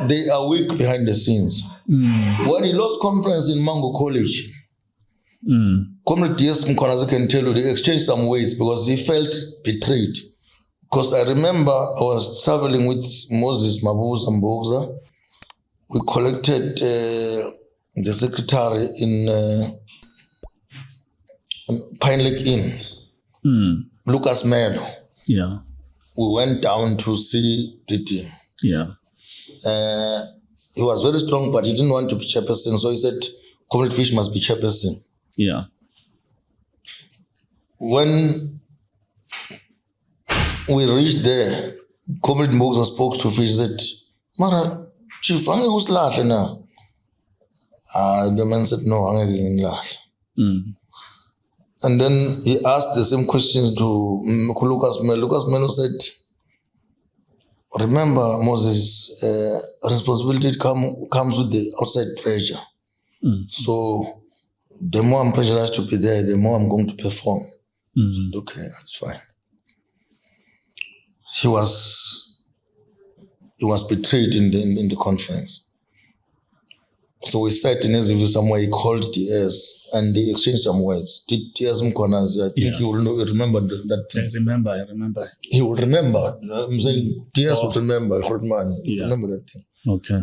they are weak behind the scenes. When he lost conference in Mango College, Comrade DS Nkuna can tell you they exchanged some ways because he felt betrayed. Because I remember I was traveling with Moses Mabuza. We collected the secretary in Pine Lake Inn, Lucas Melo. We went down to see DD. He was very strong, but he didn't want to be chairperson, so he said, Comrade Fish must be chairperson. When we reached there, Comrade Mabuza spoke to Fish, said, Mara, Chief, who's lahle now? The man said, no, I'm lahle. And then he asked the same questions to Lucas Melo. Lucas Melo said, remember, Moses, responsibility comes with the outside pressure. So the more I'm pressurized to be there, the more I'm going to perform. I said, okay, that's fine. He was he was betrayed in the conference. So we sat in his review somewhere, he called DS and they exchanged some words. DS Nkuna, I think he will remember that thing. I remember. He will remember. I'm saying DS would remember, remember that thing. Okay.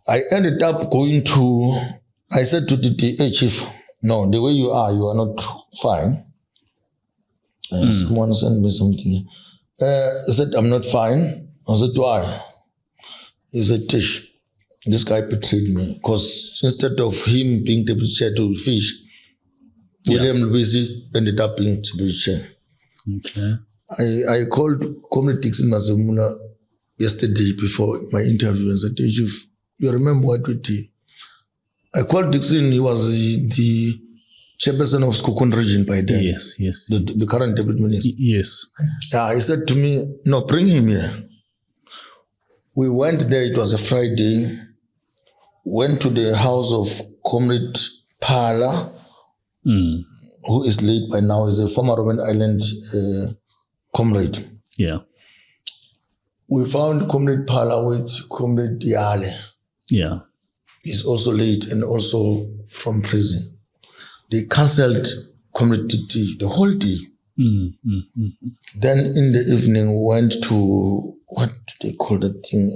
I ended up I said to DD, hey Chief, no, the way you are not fine. Someone sent me something. He said, I'm not fine. I said, why? He said, Tish, this guy betrayed me because instead of him being deputy chair to Fish, William Luisi ended up being deputy chair. Okay. I called Comrade Dixon Mazamula yesterday before my interview and said, hey, Chief, you remember what we did? I called Dixon, he was the chairperson of Skokun region by then. Yes. The current deputy minister. Yes. Yeah, he said to me, no, bring him here. We went there, it was a Friday, went to the house of Comrade Pala, who is late by now, is a former Robben Island comrade. Yeah. We found Comrade Pala with Comrade Diale. Yeah. He's also late and also from prison. They cancelled Comrade DD the whole day. Then in the evening, we went to, what do they call that thing?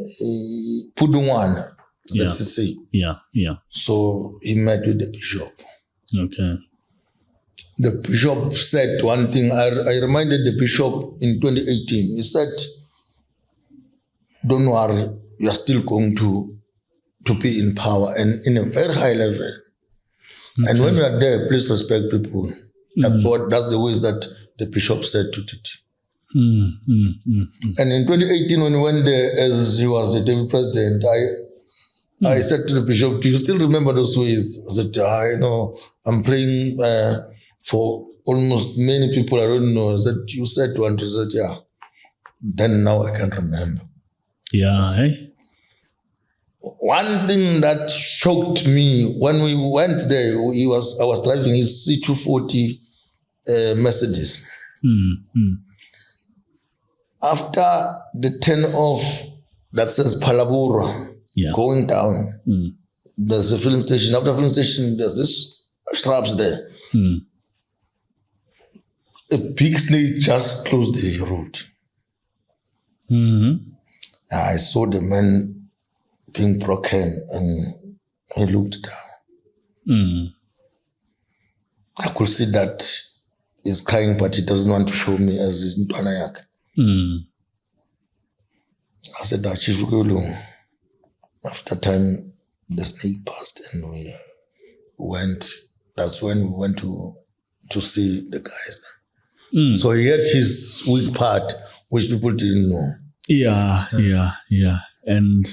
Pudungwana, ZCC. Yeah. So he met with the bishop. Okay. The bishop said one thing. I reminded the bishop in 2018. He said, don't worry, you are still going to be in power and in a very high level. Okay. And when you are there, please respect people. That's the ways that the bishop said to it. And in 2018, when he went there as he was a deputy president, I said to the bishop, do you still remember those ways? I said, I know, I'm praying for almost many people I don't know. I said, you said one, I said, yeah. Then now I can remember. Yeah, One thing that shocked me when we went there, I was driving his C240 Mercedes. After the turn off that says Palabura, going down, there's a filling station. After the filling station, there's this straps there. A big snake just closed the road. I saw the man being broken and he looked down. I could see that he's crying, but he doesn't want to show me as his Ntwanayak. I said, Chief Gulu. After time, the snake passed and we went. That's when we went to see the guys there. So he had his weak part, which people didn't know. Yeah. And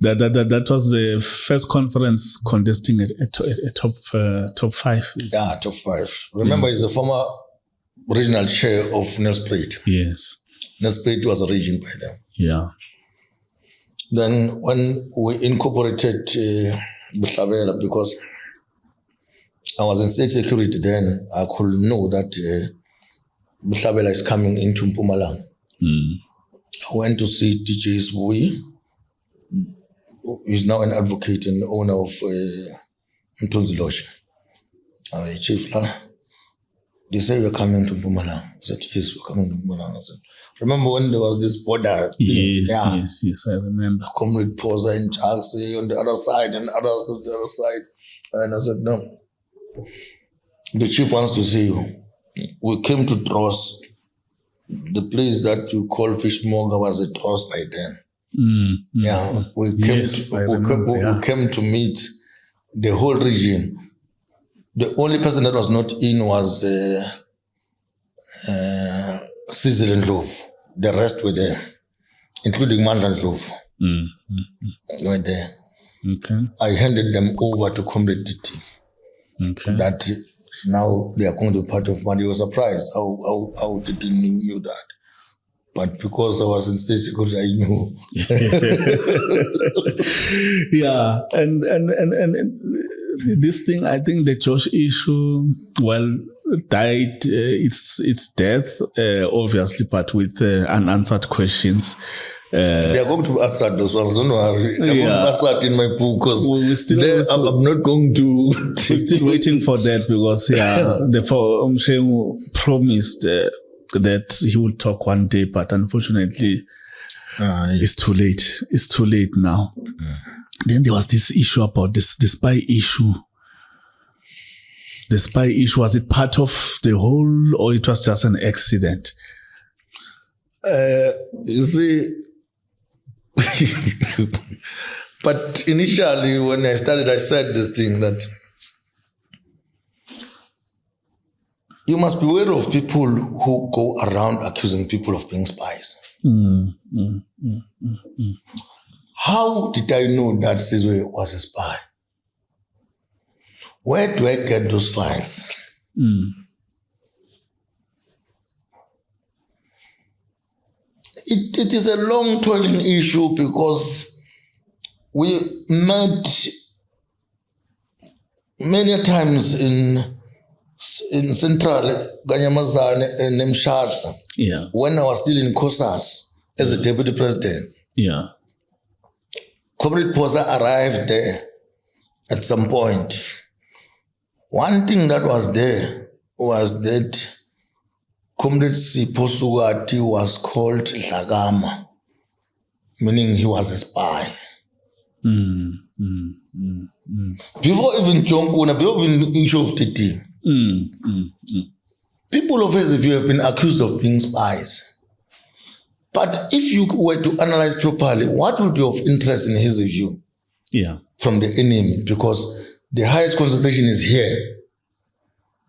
that was the first conference contesting a top five. Yeah, top five. Remember, he's a former regional chair of Nelspruit. Yes. Nelspruit was a region by then. Yeah. Then when we incorporated Betrayal, because I was in state security then, I could know that Betrayal is coming into Mpumalanga. I went to see DJ Sbui. He's now an advocate and owner of Mtunzi Lodge. Chief, they say we're coming to Mpumalanga. I said, yes, we're coming to Mpumalanga. I said, remember when there was this border? Yes, I remember. Comrade Posa and Jaxi on the other side and others on the other side. And I said, no. The chief wants to see you. We came to Dross. The place that you call Fishmonger was a Dross by then. We came to meet the whole region. The only person that was not in was Cecil and Love. The rest were there, including Mandla and Love. They were there. Okay. I handed them over to Comrade DD. Okay. That now they are going to be part of money. I was surprised how they didn't knew that. But because I was in state security, I knew. Yeah, and this thing, I think the Josh issue, died its death, obviously, but with unanswered questions. They are going to Assad, those ones, don't worry. I'm going to Assad in my book because I'm not going to. We're still waiting for that because the promised that he will talk one day, but unfortunately, it's too late. It's too late now. Then there was this issue about the spy issue. The spy issue, was it part of the whole, or it was just an accident? You see, but initially when I started, I said this thing that you must be aware of people who go around accusing people of being spies. How did I know that Sizwe was a spy? Where do I get those files? It is a long toiling issue because we met many times in Central Ganyamazane and Mshatsa when I was still in COSAS as a deputy president. Comrade Posa arrived there at some point. One thing that was there was that Comrade Siposugati was called Lagama, meaning he was a spy. Before even Nkuna, before even issue of DD, people of his view have been accused of being spies. But if you were to analyze properly, what would be of interest in his view from the enemy? Because the highest concentration is here,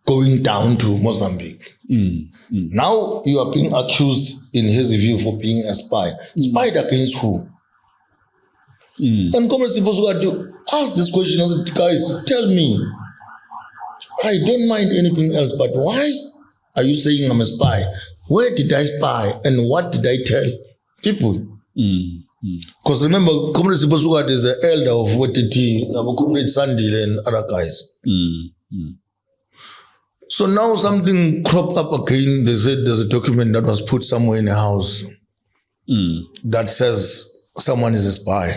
going down to Mozambique. Now you are being accused, in his view, for being a spy. Spied against who? And Comrade Siposugati to ask this question, I said, guys, tell me, I don't mind anything else, but why are you saying I'm a spy? Where did I spy and what did I tell people? Because remember, Comrade Siposugati is the elder of WTT, Comrade Sandile and other guys. So now something cropped up again. They said there's a document that was put somewhere in a house that says someone is a spy.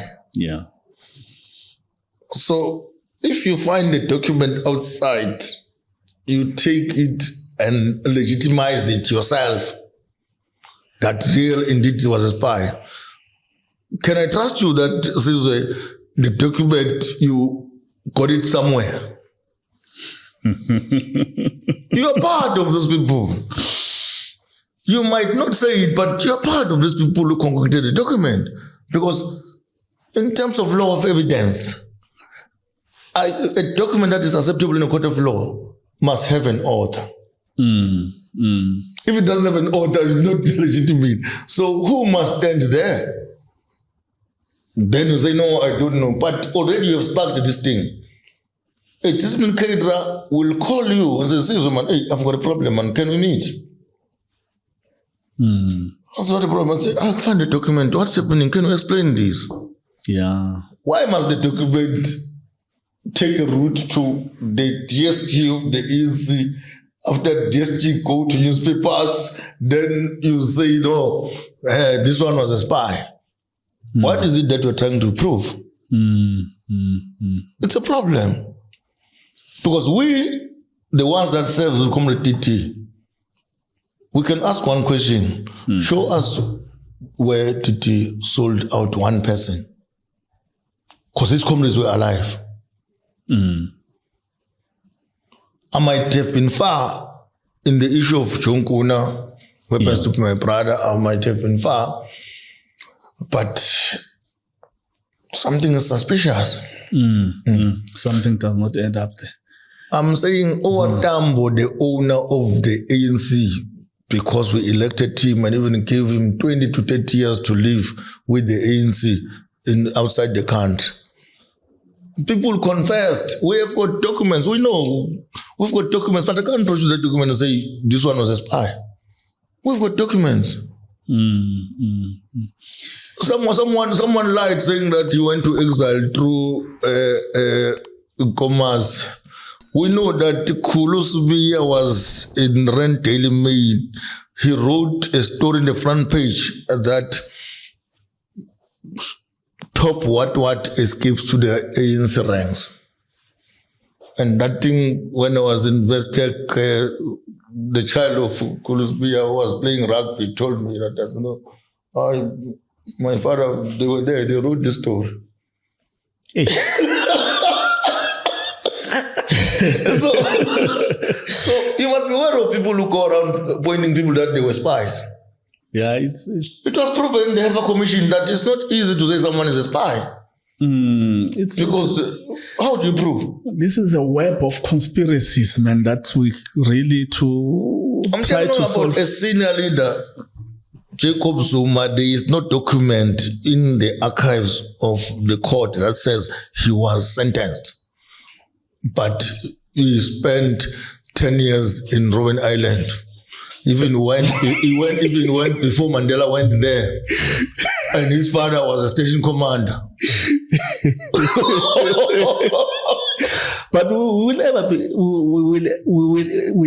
So if you find the document outside, you take it and legitimize it yourself that real indeed was a spy. Can I trust you that the document, you got it somewhere? You are part of those people. You might not say it, but you are part of those people who concocted the document. Because in terms of law of evidence, a document that is acceptable in a court of law must have an author. If it doesn't have an author, it's not legitimate. So who must stand there? Then you say, no, I don't know. But already you have sparked this thing. A discipline cadre will call you and say, man, hey, I've got a problem, man. Can we meet? What's the problem? I say, I found the document. What's happening? Can you explain this? Why must the document take a route to the DSG of the EC? After DSG go to newspapers, then you say, no, this one was a spy. What is it that you're trying to prove? It's a problem. Because we, the ones that serve the community, we can ask one question. Show us where TT sold out one person. Because his comrades were alive. I might have been far in the issue of Nkuna, weapons to my brother. I might have been far. But something is suspicious. Something does not end up there. I'm saying Tambo, the owner of the ANC, because we elected him and even gave him 20 to 30 years to live with the ANC outside the country. People confessed. We have got documents. We know we've got documents, but I can't produce that document and say this one was a spy. We've got documents. Someone lied saying that he went to exile through commerce. We know that Khulu Subiya was in Rent Daily Mail. He wrote a story in the front page that top what escapes to the ANC ranks. And that thing, when I was in Westec, the child of Kulusbia who was playing rugby told me that, my father, they were there, they wrote this story. Hey. So you must be aware of people who go around pointing people that they were spies. Yeah, it was proven in the Heifer Commission that it's not easy to say someone is a spy. Because how do you prove? This is a web of conspiracies, man, that we really I'm try telling to you solve. about a senior leader, Jacob Zuma. There is no document in the archives of the court that says he was sentenced. But he spent 10 years in Robben Island. Even went before Mandela went there. And his father was a station commander. But will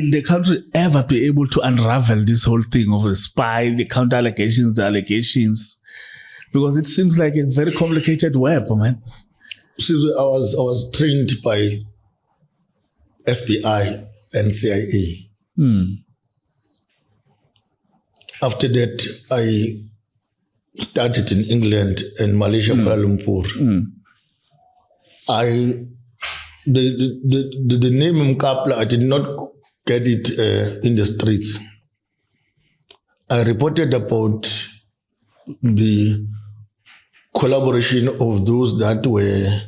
the country ever be able to unravel this whole thing of the spy, the counter allegations, the allegations? Because it seems like a very complicated web, man. Since I was trained by FBI and CIA. After that, I started in England and Malaysia, Kuala Lumpur. The name Mkapla, I did not get it in the streets. I reported about the collaboration of those that were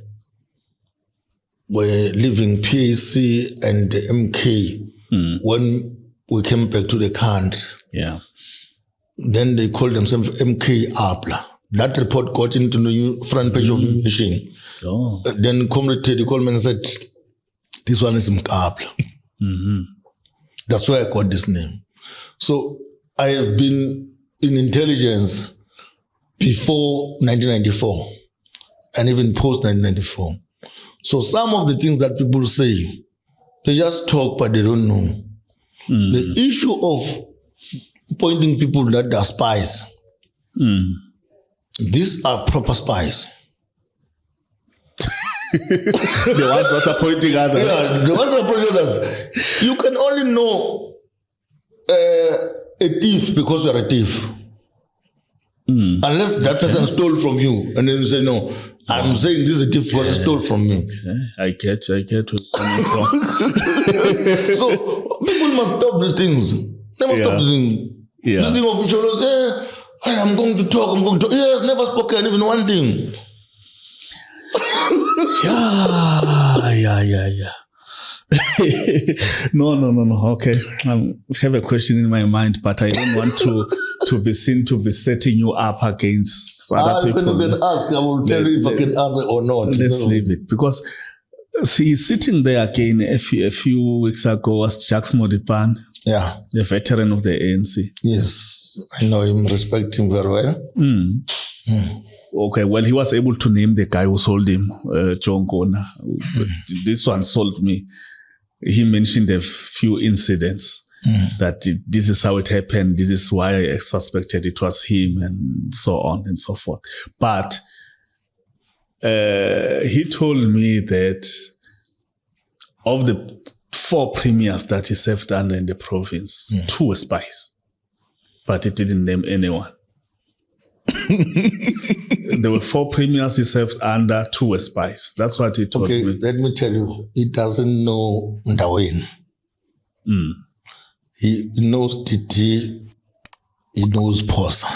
leaving PAC and the MK when we came back to the country. Yeah. Then they called themselves MK Apla. That report got into the front page of the machine. Oh. Then Comrade Teddy Coleman said, this one is Mkapla. That's why I got this name. So I have been in intelligence before 1994 and even post 1994. So some of the things that people say, they just talk but they don't know. The issue of pointing people that are spies, these are proper spies. The ones that are pointing others. Yeah, the ones that are pointing others. You can only know a thief because you're a thief. Unless that person stole from you, and then you say, no, I'm saying this is a thief because he stole from me. I get where it's coming from. So people must stop these things. They must stop these things. Yeah. This thing of Micholo say, I'm going to talk. He has never spoken even one thing. Yeah. No. Okay. I have a question in my mind, but I don't want to be seen to be setting you up against other people. You can ask. I will tell you if I can answer or not. Let's leave it. Because see, sitting there again a few weeks ago was Jacques Modipan. Yeah. The veteran of the ANC. Yes. I know him, respect him very well. Okay, well, he was able to name the guy who sold him, John Nkuna. This one sold me. He mentioned a few incidents that this is how it happened. This is why I suspected it was him and so on and so forth. But he told me that of the 4 premiers that he served under in the province, 2 were spies, but he didn't name anyone. There were 4 premiers he served under, 2 were spies. That's what he told me. Let me tell you, he doesn't know Ndawen. He knows Titi, he knows Posa.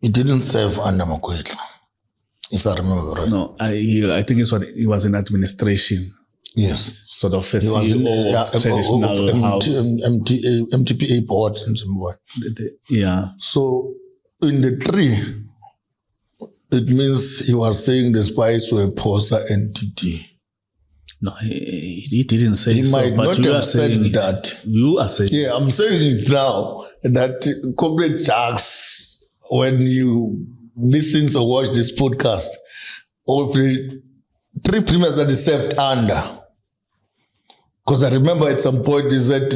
He didn't serve under Makwetla, if I remember right. No, I think he was in administration. Yes. Sort of a CEO of traditional house. MTPA board in Zimbabwe. Yeah. So in the 3, it means he was saying the spies were Posa and Titi. No, he didn't say he so. He might not have said that. You are saying Yeah, I'm saying it now that Comrade Jacques, when you listen or watch this podcast, all 3 premiers that he served under. Because I remember at some point he said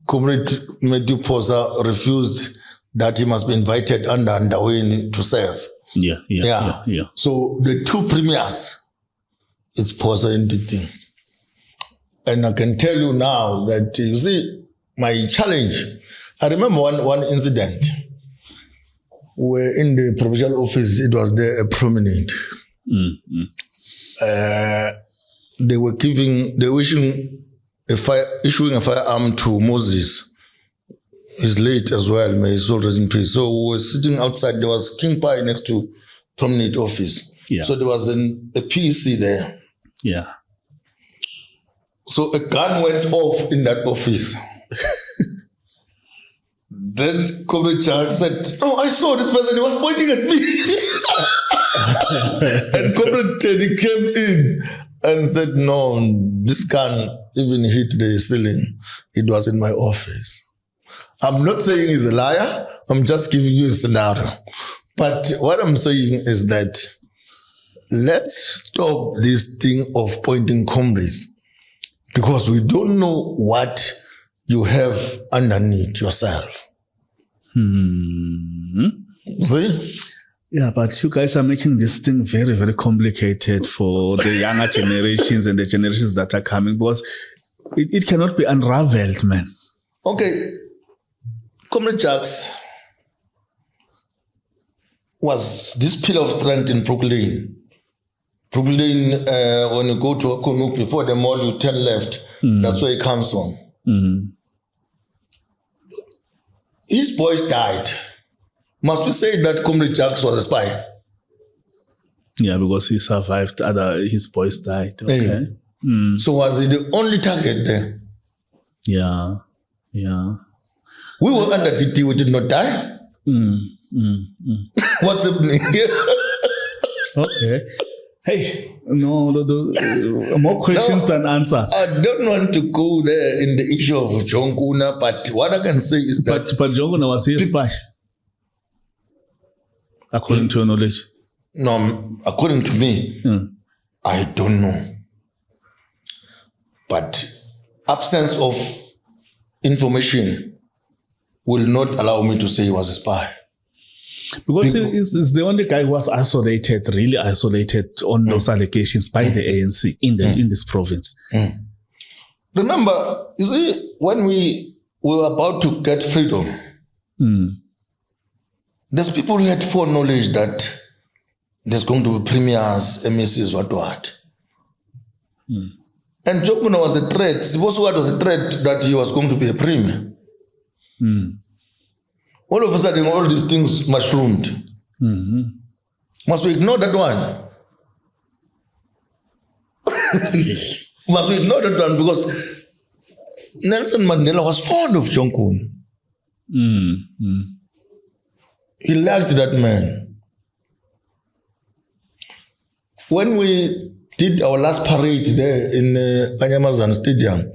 Comrade Matthew Posa refused that he must be invited under Ndaweni to serve. Yeah. So the two premiers, it's Posa and DD. And I can tell you now that, you see, my challenge, I remember one incident where in the provincial office, it was there a prominent. They were issuing a firearm to Moses. He's late as well, may his soul rest in peace. So we were sitting outside, there was King Pie next to prominent office. Yeah. So there was a PC there. Yeah. So a gun went off in that office. Then Comrade Jack said, "No, I saw this person, he was pointing at me." And Comrade Teddy came in and said, "No, this gun even hit the ceiling. It was in my office." I'm not saying he's a liar. I'm just giving you a scenario. But what I'm saying is that let's stop this thing of pointing comrades, because we don't know what you have underneath yourself. See? Yeah, but you guys are making this thing very, very complicated for the younger generations and the generations that are coming, because it cannot be unraveled, man. Okay. Comrade Jacks was this pillar of strength in Brooklyn. Brooklyn, when you go to Akunuk before the mall, you turn left. That's where he comes from. His boys died. Must we say that Comrade Jacks was a spy? Yeah, because he survived. His boys died. Okay. So was he the only target there? Yeah. We were under DD, we did not die. What's happening here? Okay. Hey, no, more questions than answers. I don't want to go there in the issue of Nkuna, but what I can say is that... But Junga was he a spy? According to your knowledge? No, according to me, I don't know. But absence of information will not allow me to say he was a spy. Because he's the only guy who was really isolated on those allegations by the ANC in this province. Remember, you see, when we were about to get freedom, there's people who had foreknowledge that there's going to be premiers, MSCs, what. And Nkuna was a threat. Suppose what was a threat that he was going to be a premier. All of a sudden, all these things mushroomed. Must we ignore that one? Must we ignore that one? Because Nelson Mandela was fond of Nkuna. He liked that man. When we did our last parade there in Kanyamazan Stadium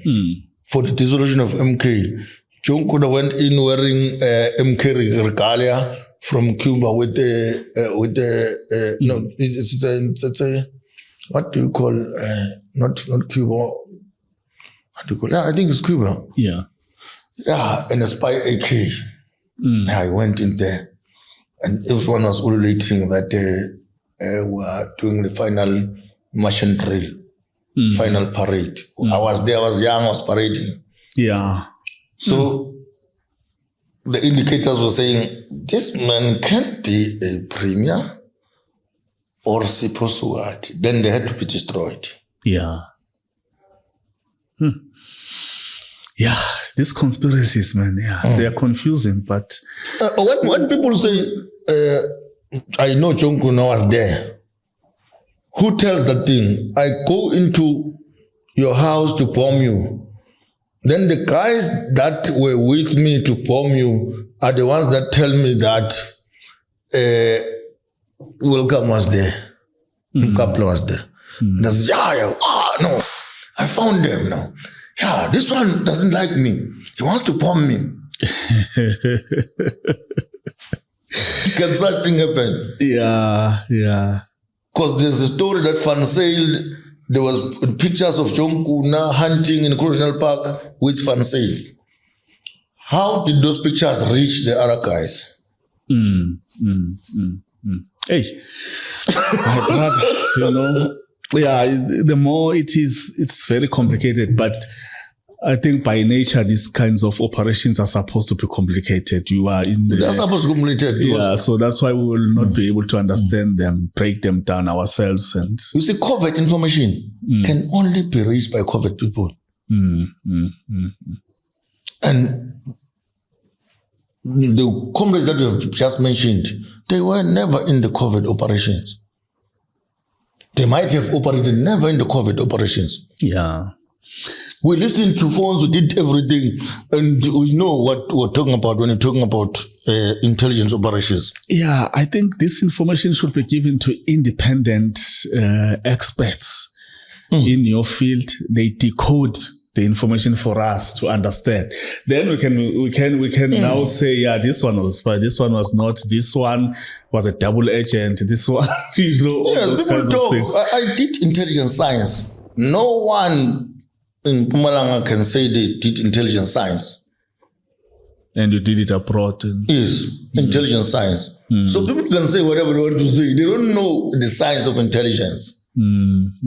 for the dissolution of MK, Nkuna went in wearing MK regalia from Cuba with the no, it's a what do you call not Cuba? What do you call? Yeah, I think it's Cuba. Yeah, and a spy AK. I went in there, and everyone was ululating that they were doing the final Martian drill, final parade. I was there. I was young. I was parading. Yeah. So the indicators were saying, this man can't be a premier or supposed to what. Then they had to be destroyed. Yeah. Yeah, these conspiracies, man, they are confusing, but... when people say, I know Nkuna was there, who tells that thing? I go into your house to bomb you. Then the guys that were with me to bomb you are the ones that tell me that Welcome was there. Kapla was there. And I said, no, I found them now. Yeah, this one doesn't like me. He wants to bomb me. Can such thing happen? Yeah. Because there's a story that Van Sailed. There was pictures of Nkuna hunting in National Park with Van Sail. How did those pictures reach the other guys? Hey, my brother, the more it's very complicated, but I think by nature, these kinds of operations are supposed to be complicated. They're supposed to be complicated. Yeah, so that's why we will not be able to understand them, break them down ourselves. And you see, covert information can only be reached by covert people. And the comrades that you have just mentioned, they were never in the covert operations. They might have operated never in the covert operations. Yeah. We listened to phones, we did everything, and we know what we're talking about when you're talking about intelligence operations. Yeah, I think this information should be given to independent experts in your field. They decode the information for us to understand. Then we can now say, yeah, this one was spy, this one was not, this one was a double agent, this one, yes, people talk. I did intelligence science. No one in Mpumalanga can say they did intelligence science. And you did it abroad. Yes, intelligence science. So people can say whatever they want to say. They don't know the science of intelligence.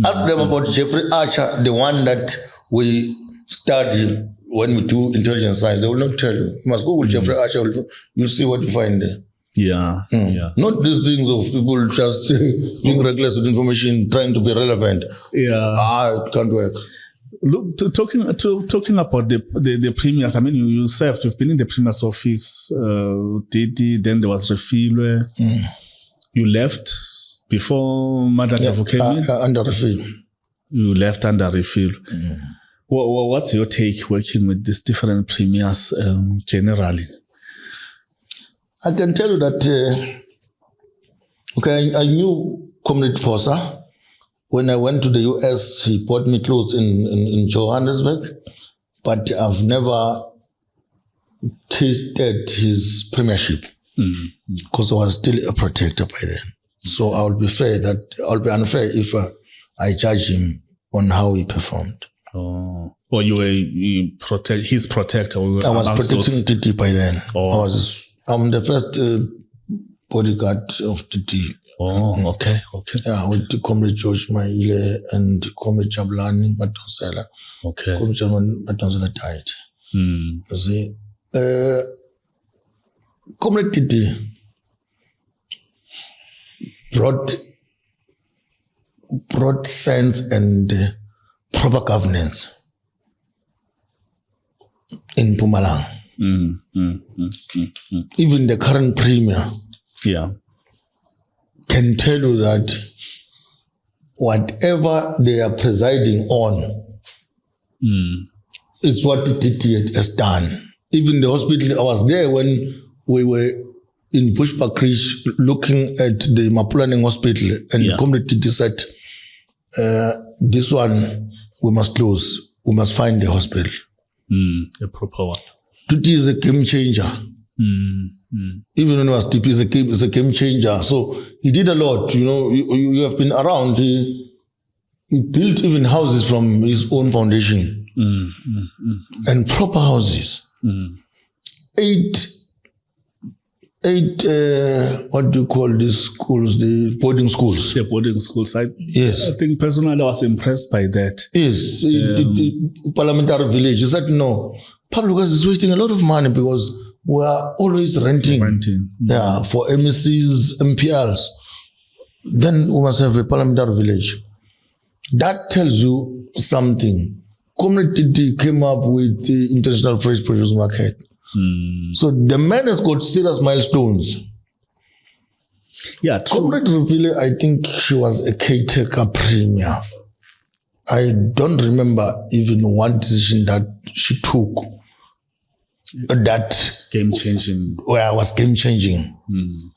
Ask them about Jeffrey Archer, the one that we study when we do intelligence science. They will not tell you. You must Google Jeffrey Archer. You'll see what you find there. Yeah. Not these things of people just being reckless with information, trying to be relevant. Yeah. It can't work. Look, talking about the premiers. I mean, you served. You've been in the premier's office. DD. Then there was refill. You left before Madagaskar came in. Under refill. You left under refill. What's your take working with these different premiers generally? I can tell you that. I knew Comrade Fosa. When I went to the US, he bought me clothes in Johannesburg, but I've never tasted his premiership because I was still a protector by then. So I'll be unfair if I judge him on how he performed. Oh, well, you were his protector. I was protecting DD by then. I'm the first bodyguard of DD. Oh, okay. Yeah, with Comrade George Maile and Comrade Jabulani Madonsela. Okay. Comrade Jabulani Madonsela died. You see, Comrade DD brought sense and proper governance in Mpumalanga. Even the current premier can tell you that whatever they are presiding on is what DD has done. Even the hospital, I was there when we were in Bushbuckridge looking at the Mapulaning hospital, and the community said, this one we must close. We must find the hospital. A proper one. DD is a game changer. Even when he was DP, is a game changer. So he did a lot. You have been around. He built even houses from his own foundation and proper houses. 8 what do you call these schools? The boarding schools. The boarding schools. Yes. I think personally I was impressed by that. Yes. The parliamentary village. He said no. Public is wasting a lot of money because we are always renting. Yeah, for MECs, MPLs. Then we must have a parliamentary village. That tells you something. Comrade DD came up with the International Fresh Produce Market. So the man has got serious milestones. Yeah, true. Comrade Rufile, I think she was a caretaker premier. I don't remember even one decision that she took that game changing. Where was game changing.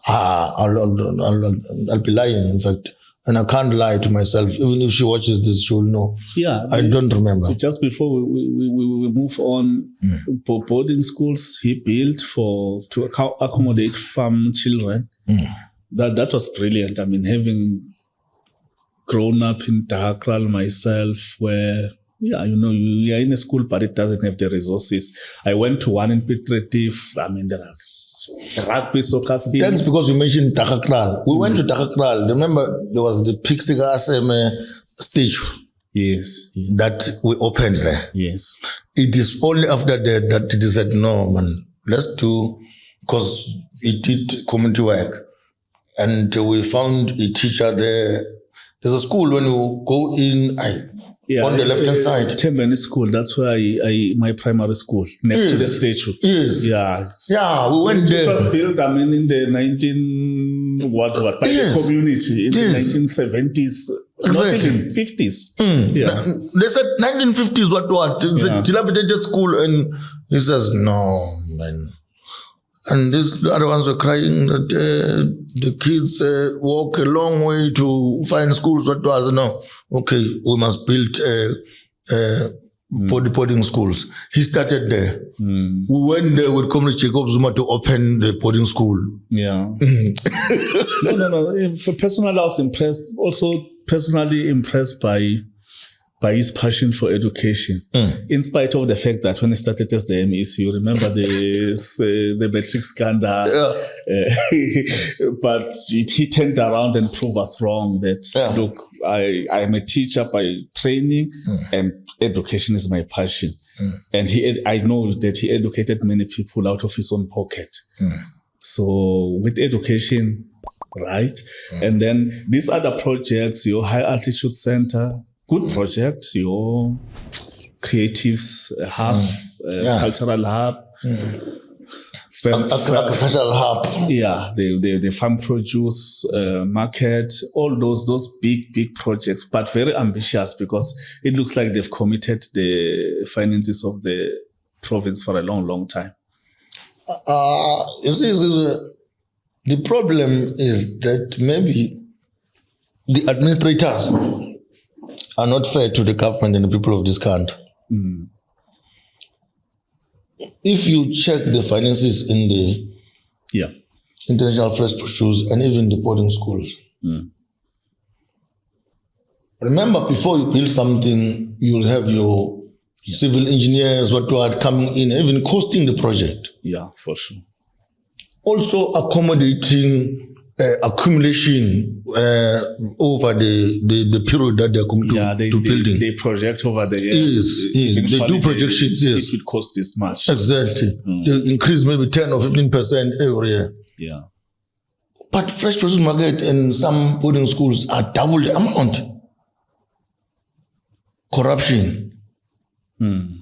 I'll be lying, in fact. And I can't lie to myself. Even if she watches this, she'll know. Yeah. I don't remember. Just before we move on, boarding schools he built to accommodate farm children. That was brilliant. I mean, having grown up in Dakral myself, where Yeah, you are in a school, but it doesn't have the resources. I went to one in Petrative. I mean, there are rugby, soccer fields. Thanks, because you mentioned Takakral. We went to Takakral. Remember, there was the Pixtiga statue. Yes. That we opened there. Yes. It is only after that it is said, no, man, let's do, because it did community work. And we found a teacher there. There's a school when you go in, on the left-hand side. Tampered school, that's where my primary school, next to the statue. Yes. Yeah, we went there. It was built, in the by the community in the 1970s, not even 50s. Yeah. They said 1950s, what? It's a dilapidated school, and he says, no, man. And these other ones were crying that the kids walk a long way to find schools. What was? No, okay, we must build boarding schools. He started there. We went there with Comrade Jacob Zuma to open the boarding school. Yeah. No. Personally, I was impressed. Also, personally impressed by his passion for education, in spite of the fact that when he started as the MEC, you remember the metric scandal, but he turned around and proved us wrong that, look, I'm a teacher by training and education is my passion. And I know that he educated many people out of his own pocket. So with education, right? And then these other projects, your high altitude center, good project, your creatives hub, cultural hub, agricultural hub. Yeah, the farm produce market, all those big projects, but very ambitious because it looks like they've committed the finances of the province for a long time. You see, the problem is that maybe the administrators are not fair to the government and the people of this country. If you check the finances in the international fresh produce and even the boarding schools, remember, before you build something, you'll have your civil engineers, what are coming in, even costing the project. Yeah, for sure. Also accommodating accumulation over the period that they're coming to building. They project over the years. Yes. They do projections, yes. It would cost this much. Exactly. They increase maybe 10 or 15% every year. Yeah. But fresh produce market and some boarding schools are double the amount. Corruption.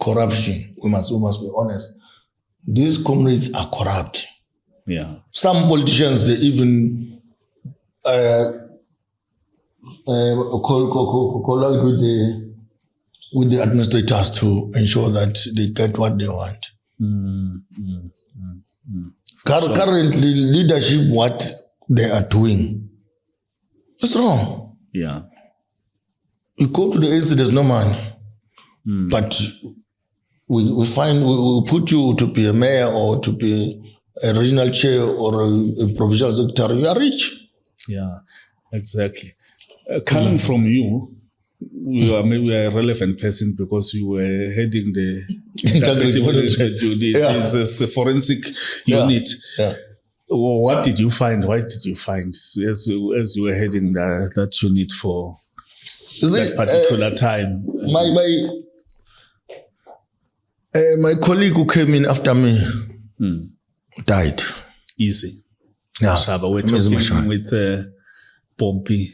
Corruption. We must be honest. These comrades are corrupt. Yeah. Some politicians, they even collide with the administrators to ensure that they get what they want. Currently, leadership, what they are doing, it's wrong. Yeah. You go to the AC, there's no money. But we put you to be a mayor or to be a regional chair or a provincial secretary, you are rich. Yeah, exactly. Coming from you, you are maybe a relevant person because you were heading the integrity unit. It is a forensic unit. Yeah. What did you find? What did you find as you were heading that unit for that particular time? My colleague who came in after me died. Easy. Yeah. We're talking with Pompey,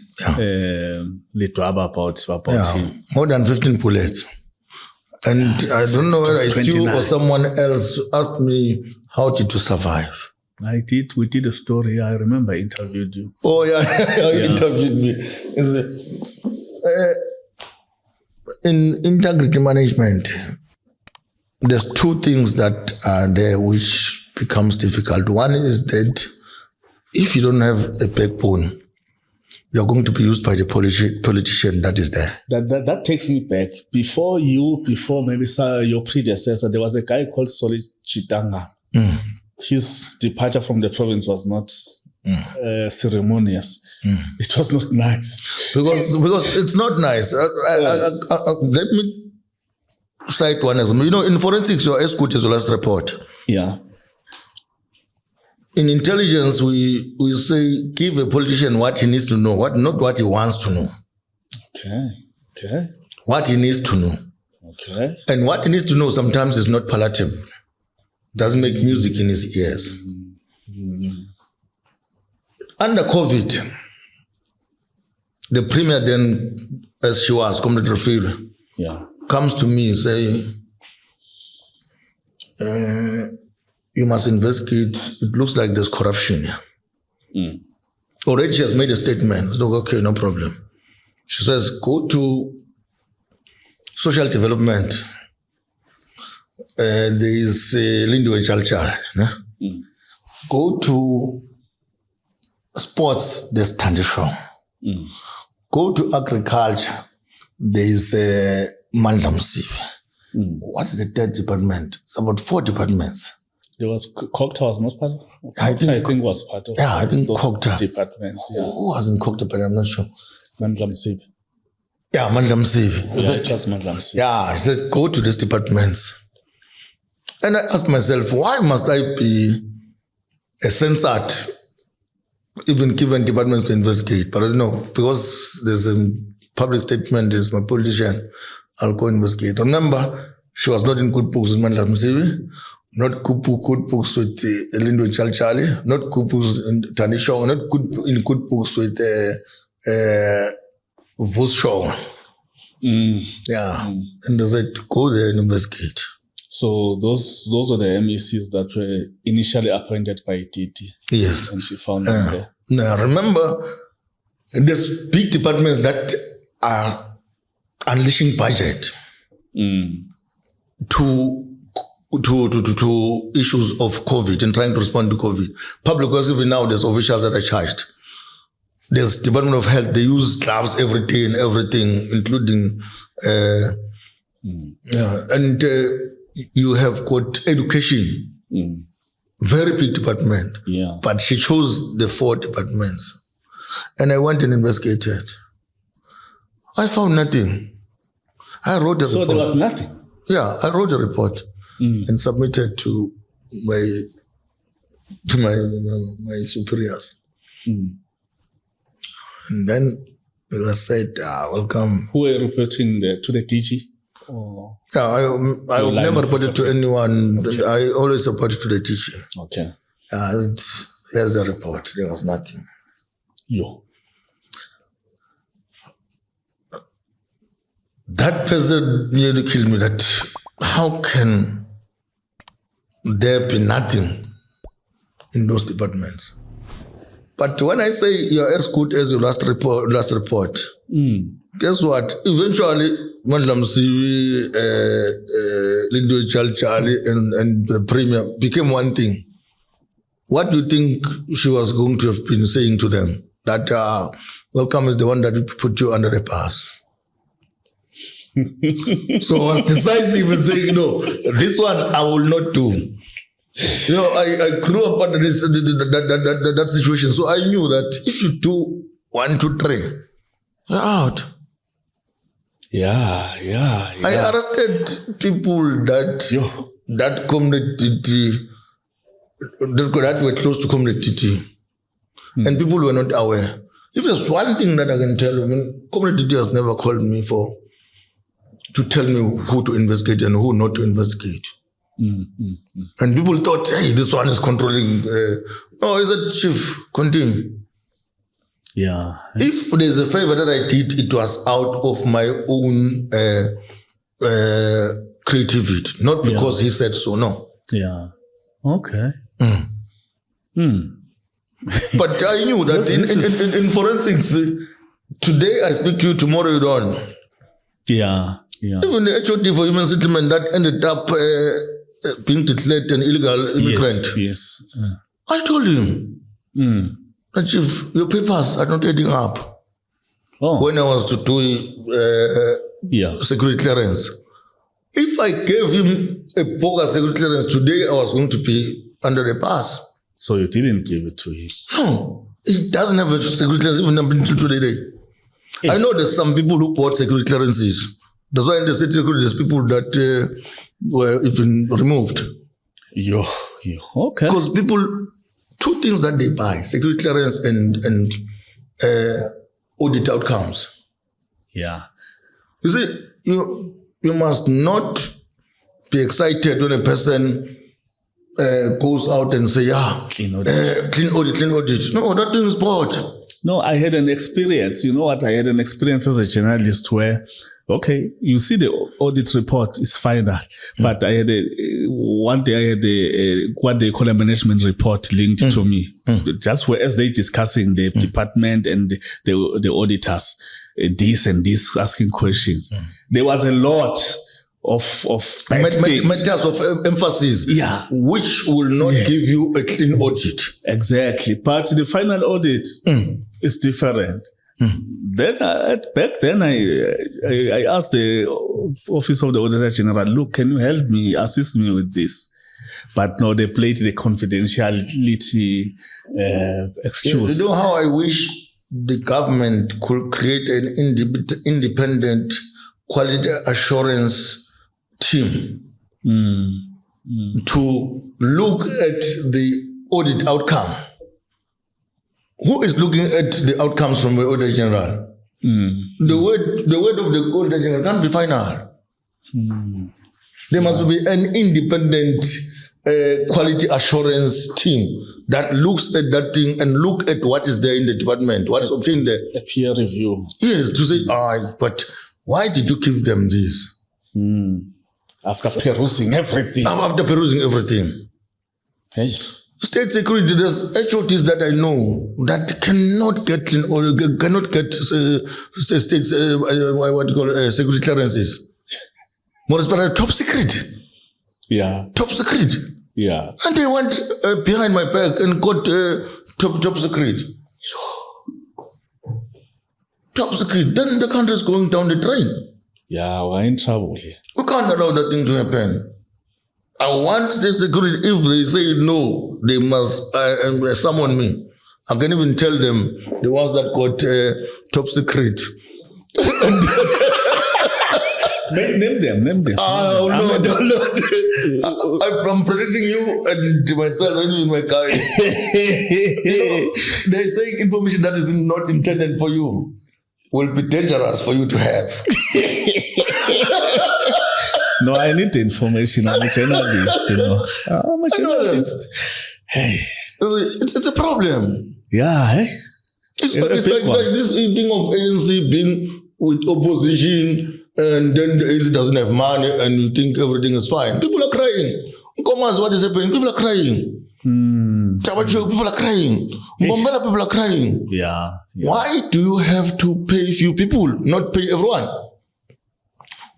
Litwaba about him. More than 15 bullets. And I don't know whether it's you or someone else asked me, how did you survive? I did. We did a story. I remember I interviewed you. Oh, yeah. You interviewed me. In integrity management, there's two things that are there which becomes difficult. One is that if you don't have a backbone, you're going to be used by the politician that is there. That takes me back. Before maybe your predecessor, there was a guy called Solid Chitanga. His departure from the province was not ceremonious. It was not nice. Because it's not nice. Let me cite one example. You know, in forensics, your escort is your last report. Yeah. In intelligence, we say give a politician what he needs to know, not what he wants to know. Okay. What he needs to know. Okay. And what he needs to know sometimes is not palatable. Doesn't make music in his ears. Mm-hmm. Under COVID, the premier then, as she was, Comrade Rafil, comes to me saying, you must investigate. It looks like there's corruption here. Mm. Already she has made a statement. So, okay, no problem. She says, go to social development. There is Lindiwe Chalchal. Go to sports, there's Tandisho. Go to agriculture, there is Mandla Msibi. What is the third department? It's about 4 departments. There was Cocta was not part of it? I think was part of it. Yeah, I think Cocta. Departments, yeah. Who was in Cocta, but I'm not sure. Mandla Msibi. Yeah, Mandla Msibi. It was Mandla Msibi. Yeah, he said, go to these departments. And I asked myself, why must I be a censored, even given departments to investigate? But no, because there's a public statement, there's my politician, I'll go investigate. Remember, she was not in good books with Mandla Msibi, not good books with Lindiwe Chalchali, not good books in Tanisho, not in good books with Vusho. Yeah. And they said, go there and investigate. So those are the MECs that were initially appointed by DD. Yes. And she found them there. Now remember, there's big departments that are unleashing budget to issues of COVID and trying to respond to COVID. Public works, even now, there's officials that are charged. There's Department of Health, they use gloves every day and everything, including, and you have got education, very big department. Yeah. But she chose the 4 departments. And I went and investigated. I found nothing. I wrote a report. So there was nothing? Yeah, I wrote a report and submitted to my superiors. And then it was said, welcome. Who were reporting to the DG? Or yeah, I never reported to anyone. Okay. I always reported to the DG. Okay. Here's the report. There was nothing. Yo. That person nearly killed me. That how can there be nothing in those departments? But when I say you're as good as your last report, guess what? Eventually, Mandla Msibi, Lindiwe Chalchali, and the premier became one thing. What do you think she was going to have been saying to them? That welcome is the one that will put you under the pass. So I was decisive in saying, no, this one I will not do. You know, I grew up under that situation. So I knew that if you do 1, 2, 3, you're out. Yeah. I arrested people that community, that were close to community, and people were not aware. If there's one thing that I can tell you, community has never called me to tell me who to investigate and who not to investigate. And people thought, hey, this one is controlling. No, is it chief? Continue. Yeah. If there's a favor that I did, it was out of my own creativity, not because he said so. No. Yeah. Okay. But I knew that in forensics, today I speak to you, tomorrow you don't. Yeah. Even the HOD for human settlement that ended up being declared an illegal immigrant. Yes. I told him that Chief, your papers are not adding up. When I was to do security clearance. If I gave him a bogus security clearance today, I was going to be under the pass. So you didn't give it to him? No. He doesn't have a security clearance even until today. Yeah. I know there's some people who bought security clearances That's why in the state security, there's people that were even removed. Okay. Because people, two things that they buy, security clearance and audit outcomes. Yeah. You see, you must not be excited when a person goes out and say, clean audit. Clean audit. No, that thing is bought. No, I had an experience. You know what? I had an experience as a journalist where, okay, you see the audit report is final, but I had one day I had what they call a management report linked to me. Just as they discussing the department and the auditors, this and this, asking questions. There was a lot of matters of emphasis, which will not give you a clean audit. Exactly, but the final audit is different. Then back then I asked the office of the Auditor General, look, can you help me, assist me with this? But no, they played the confidentiality excuse. You know how I wish the government could create an independent quality assurance team to look at the audit outcome. Who is looking at the outcomes from the Auditor General? The word of the Auditor General can't be final. There must be an independent quality assurance team that looks at that thing and look at what is there in the department, what is obtained there. A peer review. Yes, to say, but why did you give them this? After perusing everything. Hey. State security, there's HOTs that I know that cannot get security clearances. More especially top secret. Yeah. Top secret. Yeah. And they went behind my back and got top secret. Top secret. Then the country is going down the drain. Yeah, we're in trouble here. We can't allow that thing to happen. I want the security. If they say no, they must summon me. I can even tell them, the ones that got top secret. Name them. Oh, no, don't. I'm protecting you and myself and in my car. They're saying information that is not intended for you will be dangerous for you to have. No, I need the information. I'm a journalist, I'm a journalist. Hey. It's a problem. Yeah, hey? It's like this thing of ANC being with opposition and then the ANC doesn't have money and you think everything is fine. People are crying. Commas, what is happening? People are crying. Chabacho, people are crying. Mbombela, people are crying. Yeah. Why do you have to pay few people, not pay everyone?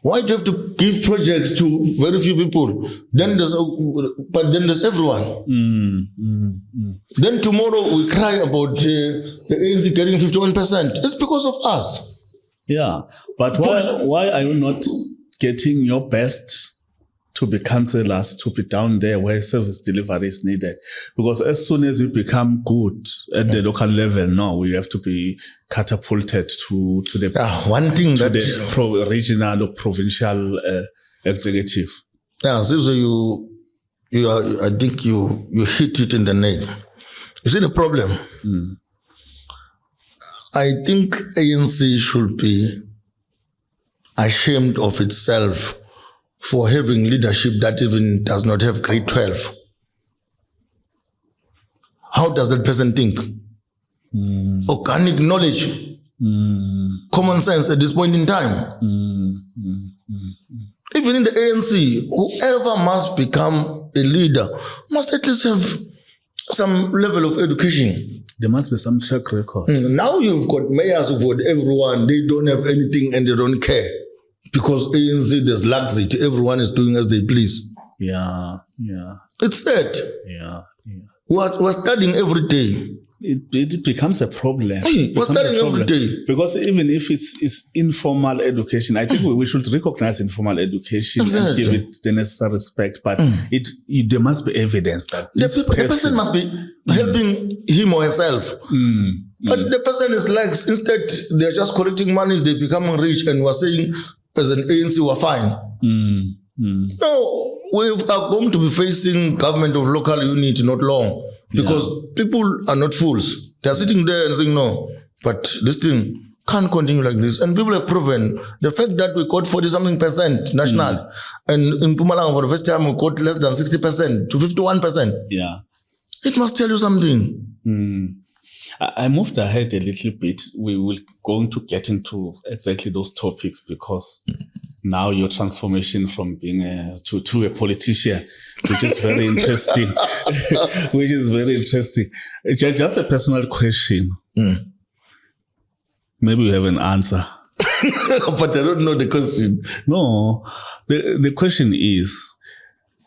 Why do you have to give projects to very few people? Then there's everyone. Then tomorrow we cry about the ANC getting 51%. It's because of us. Yeah, but why are you not getting your best to be councillors, to be down there where service delivery is needed? Because as soon as you become good at the local level, now we have to be catapulted to the regional or provincial executive. Yeah, so I think you hit it in the nail. You see the problem? I think ANC should be ashamed of itself for having leadership that even does not have grade 12. How does that person think? Organic knowledge, common sense at this point in time. Even in the ANC, whoever must become a leader must at least have some level of education. There must be some track record. Now you've got mayors who've got everyone, they don't have anything and they don't care. Because ANC, there's laxity. Everyone is doing as they please. Yeah. It's sad. Yeah. We're studying every day. It becomes a problem. We're studying every day. Because even if it's informal education, I think we should recognize informal education and give it the necessary respect. But there must be evidence that the person must be helping him or herself. But the person is like, instead they're just collecting money, they're becoming rich, and we're saying as an ANC were fine. No, we are going to be facing government of local unity not long because people are not fools. They are sitting there and saying, no, but this thing can't continue like this. And people have proven the fact that we got 40-something% national and in Mpumalanga for the first time we got less than 60% to 51%. Yeah. It must tell you something. I moved ahead a little bit. We will going to get into exactly those topics because now your transformation from being to a politician, which is very interesting. Which is very interesting. Just a personal question. Maybe you have an answer. But I don't know the question. No, the question is,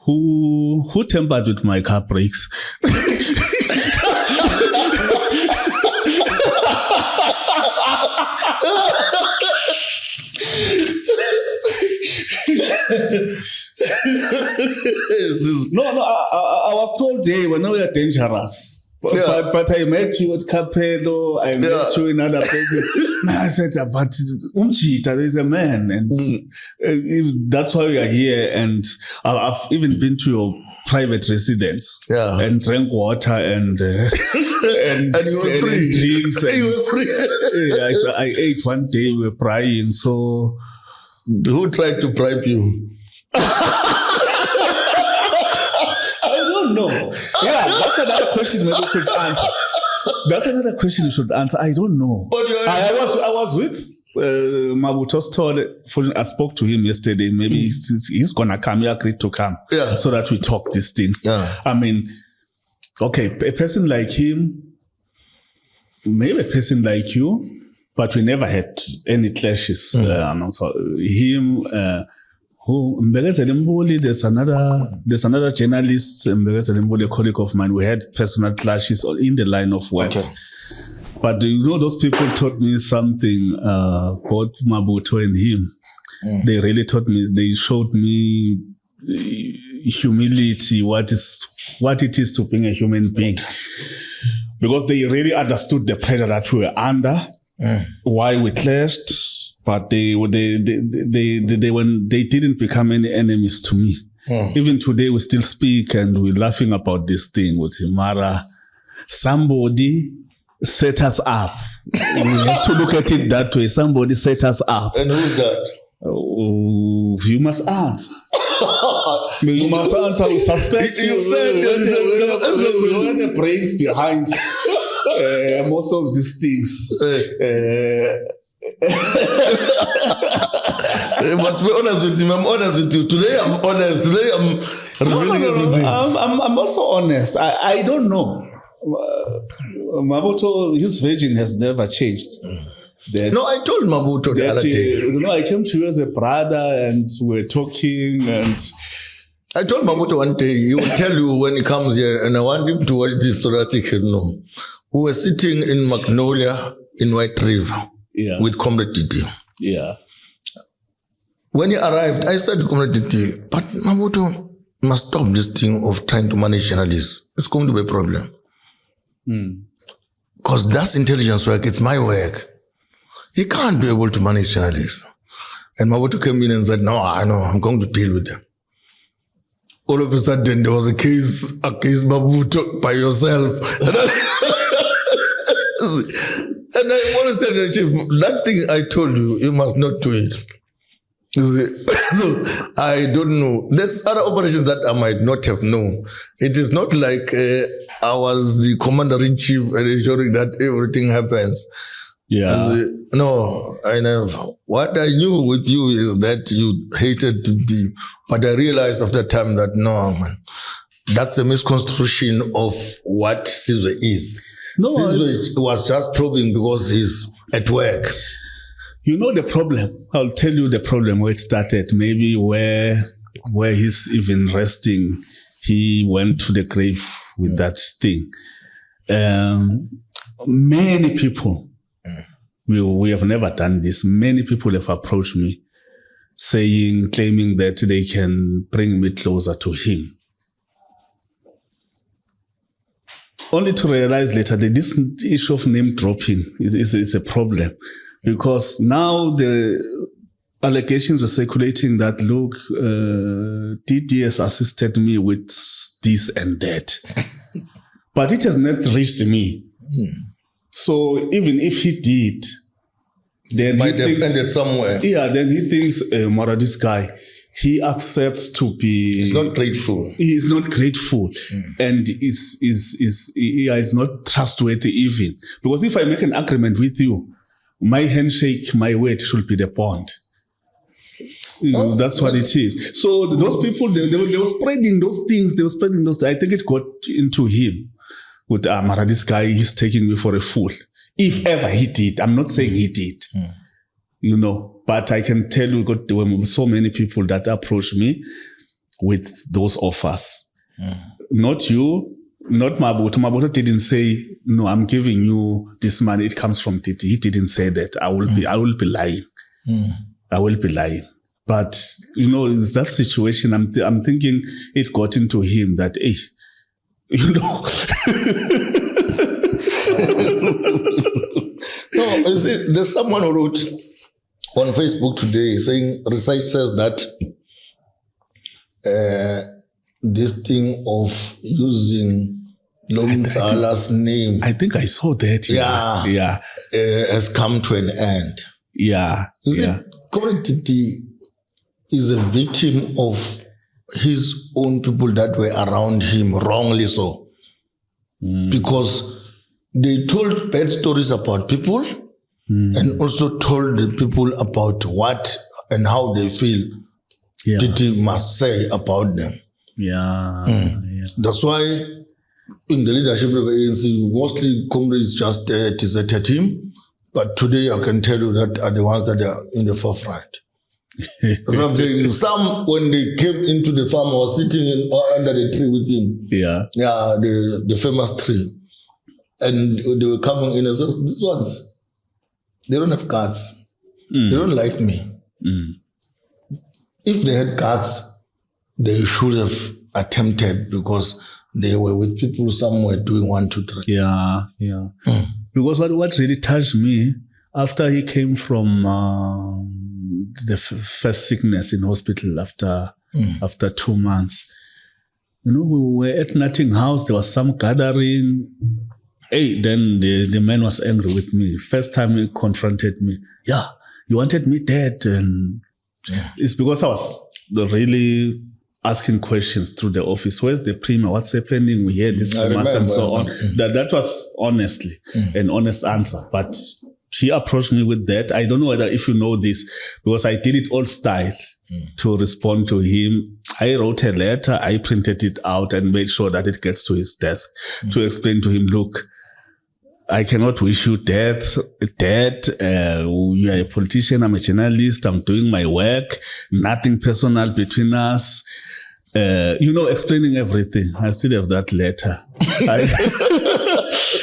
who tampered with my car brakes? No, I was told they were nowhere dangerous. But I met you at Capello, I met you in other places. I said, but Umchita, there's a man. And that's why we are here. And I've even been to your private residence and drank water and and you were free. Drinks. And, you were free. I ate one day, we were crying. So who tried to bribe you? No. Yeah, that's another question maybe you should answer. That's another question you should answer. I don't know. But I was with Mabuza's told. I spoke to him yesterday. Maybe he's gonna come. He agreed to come. So that we talk these things. I mean, okay, a person like him, maybe a person like you, but we never had any clashes. So him. There's another journalist, a colleague of mine. We had personal clashes in the line of work. Okay. But you know, those people taught me something about Mabuza and him. They really taught me. They showed me humility, what it is to being a human being, because they really understood the pressure that we were under, why we clashed. But they didn't become any enemies to me. Even today, we still speak and we're laughing about this thing with Himara. Somebody set us up. We have to look at it that way. Somebody set us up. And who's that? Oh, you must answer. You must answer. We suspect you. Said when the brains behind most of these things. I must be honest with him. I'm honest with you. Today I'm honest. Today I'm revealing everything. I'm also honest. I don't know. Mabuza, his vision has never changed. No, I told Mabuza the other day. I came to you as a brother and we're talking and I told Mabuza one day, he will tell you when he comes here, and I want him to watch this so that he can know. We were sitting in Magnolia in White River. With Comrade DD. When he arrived, I said to Comrade DD, but Mabuza must stop this thing of trying to manage journalists. It's going to be a problem. Because that's intelligence work, it's my work. He can't be able to manage journalists. And Mabuza came in and said, no, I know, I'm going to deal with them. All of a sudden, there was a case Mabuza by yourself. And I want to say to the chief, that thing I told you, you must not do it. You see? So I don't know. There's other operations that I might not have known. It is not like I was the commander-in-chief and ensuring that everything happens. No, I never. What I knew with you is that you hated DD, but I realized after time that no, man, that's a misconstruction of what Sizwe is. No, Sizwe was just probing because he's at work. You know the problem. I'll tell you the problem where it started. Maybe where he's even resting, he went to the grave with that thing. Many people, we have never done this. Many people have approached me claiming that they can bring me closer to him. Only to realize later that this issue of name dropping is a problem, because now allegations were circulating that, look, DD has assisted me with this and that. But it has not reached me. So even if he did, then might have ended somewhere. Yeah, then he thinks, Mara, this guy, he accepts to be... He's not grateful. He is not grateful. And he is not trustworthy even. Because if I make an agreement with you, my handshake, my word should be the bond. That's what it is. So those people, they were spreading those things. I think it got into him. With Mara, this guy, he's taking me for a fool. If ever he did. I'm not saying he did. But I can tell you, there were so many people that approached me with those offers. Not you, not Mabuza. Mabuza didn't say, no, I'm giving you this money. It comes from DD. He didn't say that. I will be lying. I will be lying. But, that situation, I'm thinking it got into him that, hey, No, there's someone who wrote on Facebook today saying research says that this thing of using Lomzala's name, I think I saw that. Yeah. Has come to an end. Yeah. Community is a victim of his own people that were around him, wrongly so. Because they told bad stories about people and also told the people about what and how they feel DD must say about them. That's why in the leadership of ANC, mostly comrades just deserted him. But today I can tell you that are the ones that are in the forefront. That's what I'm saying. Some, when they came into the farm, was sitting under the tree with him. The famous tree. And they were coming in and said, these ones, they don't have guts. They don't like me. If they had guts, they should have attempted, because they were with people somewhere doing 1, 2, 3. Because what really touched me, after he came from the first sickness in hospital after 2 months, we were at Nothing House. There was some gathering. Hey, then the man was angry with me. First time he confronted me. Yeah, you wanted me dead. And it's because I was really asking questions through the office. Where's the premier? What's happening? We hear this from us and so on. That was honestly an honest answer. But he approached me with that. I don't know whether if you know this, because I did it old style to respond to him. I wrote a letter, I printed it out and made sure that it gets to his desk to explain to him, look, I cannot wish you death. You are a politician, I'm a journalist, I'm doing my work, nothing personal between us. Explaining everything. I still have that letter.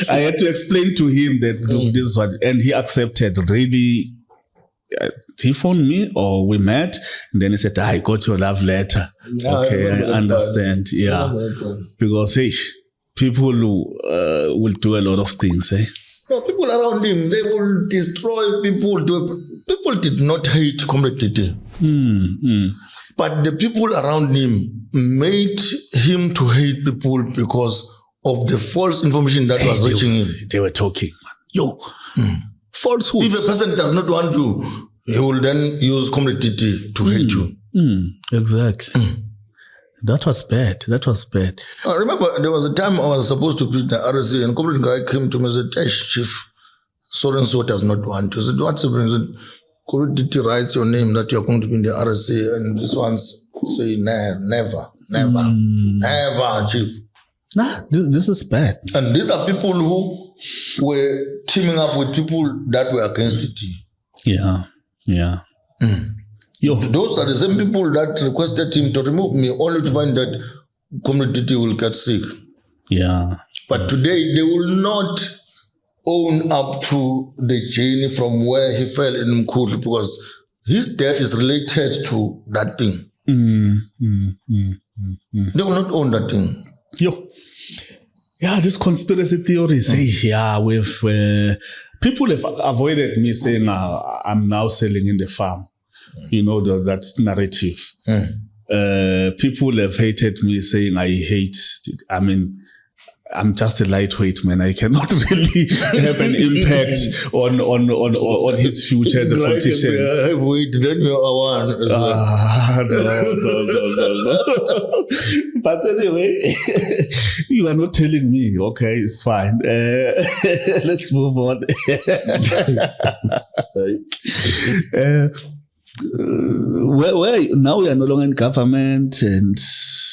I had to explain to him that, look, this is what, and he accepted. Really, he phoned me or we met, and then he said, I got your love letter. Okay, I understand. Because, hey, people will do a lot of things, eh? No, people around him, they will destroy people. People did not hate Comrade DD. But the people around him made him to hate people because of the false information that was reaching him. They were talking. Falsehoods. If a person does not want you, he will then use Comrade DD to hate you. Exactly. That was bad. I remember there was a time I was supposed to quit the RSA, and Comrade guy came to me and said, hey, Chief, so-and-so does not want you. I said, what's happening? He said, Comrade DD writes your name that you're going to be in the RSA, and this one's say, never, Chief. Nah, this is bad. And these are people who were teaming up with people that were against DD. Those are the same people that requested him to remove me, only to find that Comrade DD will get sick. But today they will not own up to the journey from where he fell in Nkuna, because his death is related to that thing. They will not own that thing. This conspiracy theories. People have avoided me saying I'm now selling in the farm. You know, that narrative. People have hated me saying I hate. I mean, I'm just a lightweight man. I cannot really have an impact on his future as a politician. Wait, then you are one. No. But anyway, you are not telling me. Okay, it's fine. Let's move on. Where now we are no longer in government and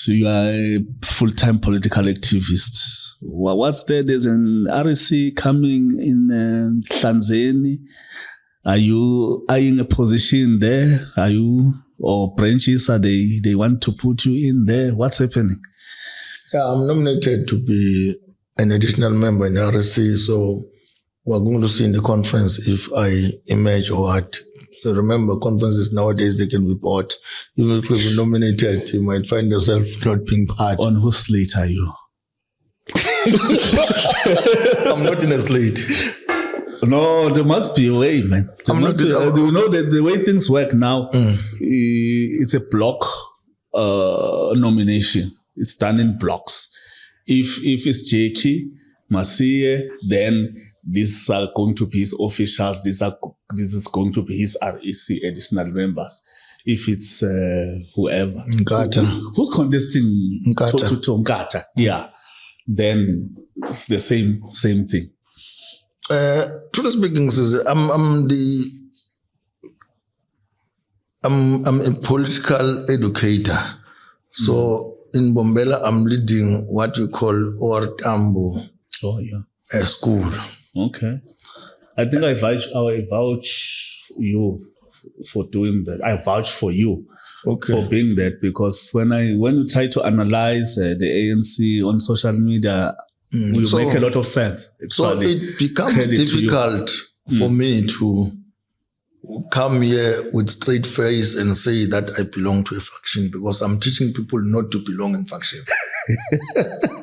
you are a full-time political activist. What's there? There's an RSC coming in Tanzania. Are you in a position there? Are you, or branches, are they want to put you in there? What's happening? Yeah, I'm nominated to be an additional member in the RSC, so we're going to see in the conference if I emerge or what. Remember, conferences nowadays, they can be bought. Even if you're nominated, you might find yourself not being part. On whose slate are you? I'm not in a slate. No, there must be a way, man. You know that the way things work now, it's a block nomination. It's done in blocks. If it's JK, Masie, then these are going to be his officials. This is going to be his REC additional members. If it's whoever who's contesting to Nkata, yeah, then it's the same thing. Truly speaking, I'm a political educator. So in Bombela, I'm leading what you call Ortambo. Oh yeah, a school. Okay. I think I vouch you for doing that. I vouch for you for being that, because when you try to analyze the ANC on social media, you make a lot of sense. So it becomes difficult for me to come here with straight face and say that I belong to a faction, because I'm teaching people not to belong in faction.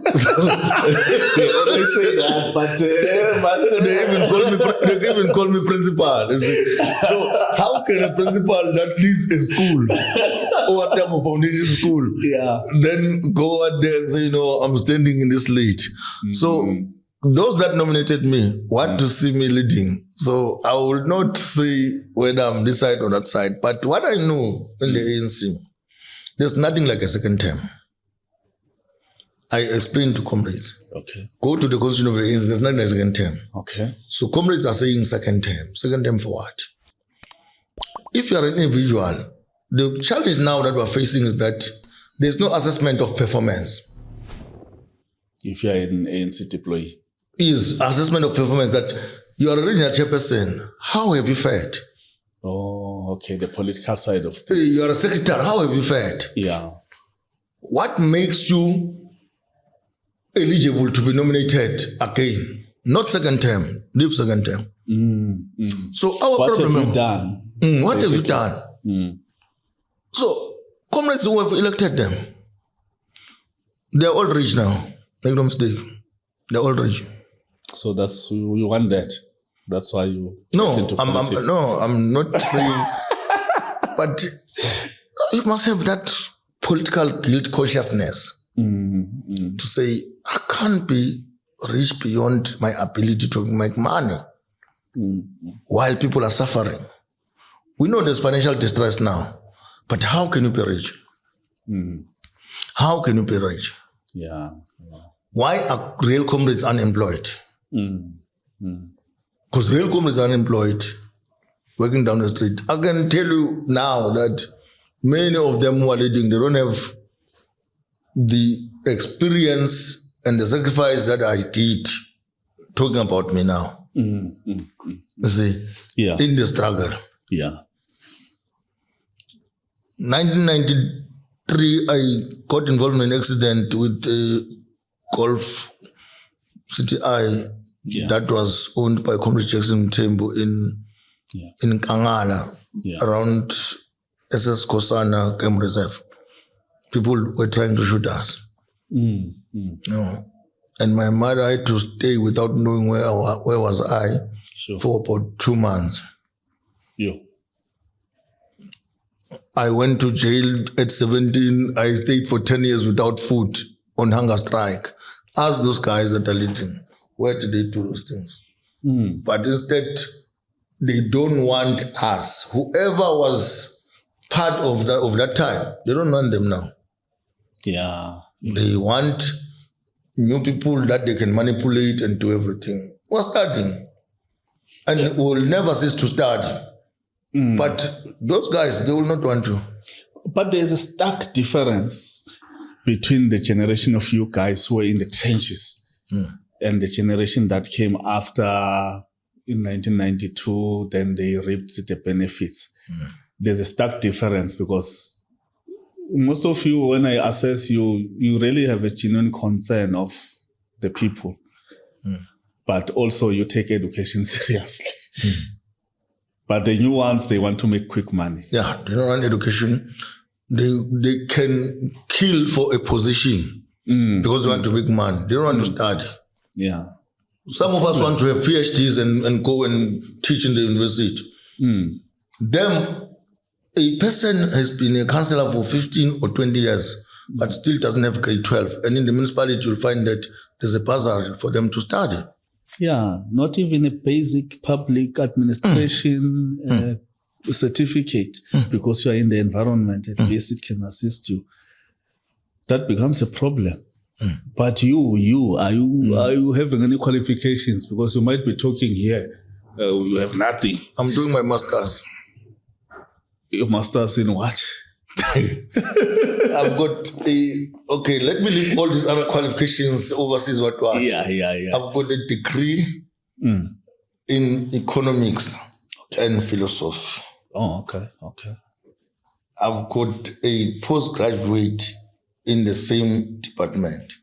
They always say that, but they even call me principal. So how can a principal that leads a school or a type of foundation school then go out there and say, I'm standing in this lead? So those that nominated me want to see me leading. So I will not say whether I'm this side or that side. But what I know in the ANC, there's nothing like a second term. I explained to comrades. Okay. Go to the constitution of the ANC, there's nothing like a second term. Okay. So comrades are saying second term. Second term for what? If you're an individual, the challenge now that we're facing is that there's no assessment of performance. If you're an ANC employee. Is assessment of performance that you are already a chairperson. How have you fared? Oh, okay. The political side of things. You are a secretary. How have you fared? Yeah. What makes you eligible to be nominated again? Not second term, deep second term. So our problem. What have you done? What have you done? So comrades who have elected them, they're all rich now. Make no mistake. They're all rich. So that's you want that. That's why you no. get into politics. I'm not saying. But you must have that political guilt consciousness to say I can't be rich beyond my ability to make money while people are suffering. We know there's financial distress now, but how can you be rich? How can you be rich? Yeah. Why are real comrades unemployed? Because real comrades are unemployed, working down the street. I can tell you now that many of them who are leading, they don't have the experience and the sacrifice that I did, talking about me now. You see, in the struggle. Yeah. 1993, I got involved in an accident with the Golf City Eye that was owned by Comrade Jackson Tembo in Nkangala, around SS Kosana Game Reserve. People were trying to shoot us. And my mother had to stay without knowing where was I for about 2 months. I went to jail at 17. I stayed for 10 years without food on hunger strike. Ask those guys that are leading, where did they do those things? But instead, they don't want us. Whoever was part of that time, they don't want them now. Yeah. They want new people that they can manipulate and do everything. We're studying. And we'll never cease to study. But those guys, they will not want to. But there's a stark difference between the generation of you guys who were in the trenches and the generation that came after in 1992, then they reaped the benefits. There's a stark difference because most of you, when I assess you, you really have a genuine concern of the people. But also you take education seriously. But the new ones, they want to make quick money. Yeah, they don't want education. They can kill for a position because they want to make money. They don't want to study. Yeah. Some of us want to have PhDs and go and teach in the university. Them, a person has been a councillor for 15 or 20 years, but still doesn't have grade 12. And in the municipality, you'll find that there's a bursary for them to study. Yeah, not even a basic public administration certificate because you are in the environment. At least it can assist you. That becomes a problem. But are you having any qualifications? Because you might be talking here, you have nothing. I'm doing my master's. Your master's in what? I've got okay, let me leave all these other qualifications overseas. What? Yeah. I've got a degree in economics and philosophy. Oh, okay. I've got a postgraduate in the same department.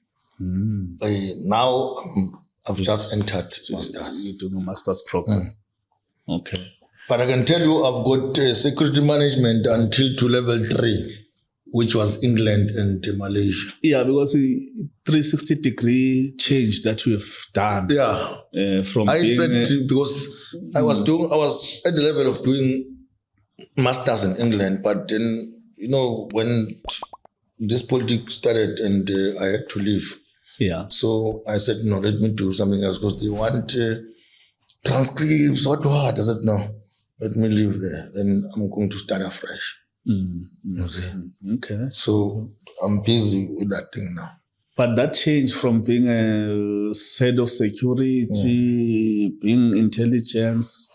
Now I've just entered master's. You're doing a master's program. Okay. But I can tell you I've got security management until to level 3, which was England and Malaysia. Yeah, because 360 degree change that we've done. Yeah. From because I was at the level of doing masters in England, but then, when this politics started and I had to leave. Yeah. So I said, no, let me do something else because they want transcripts. What? I said, no, let me leave there. Then I'm going to start afresh. You see? Okay. So I'm busy with that thing now. But that change from being a head of security, being intelligence,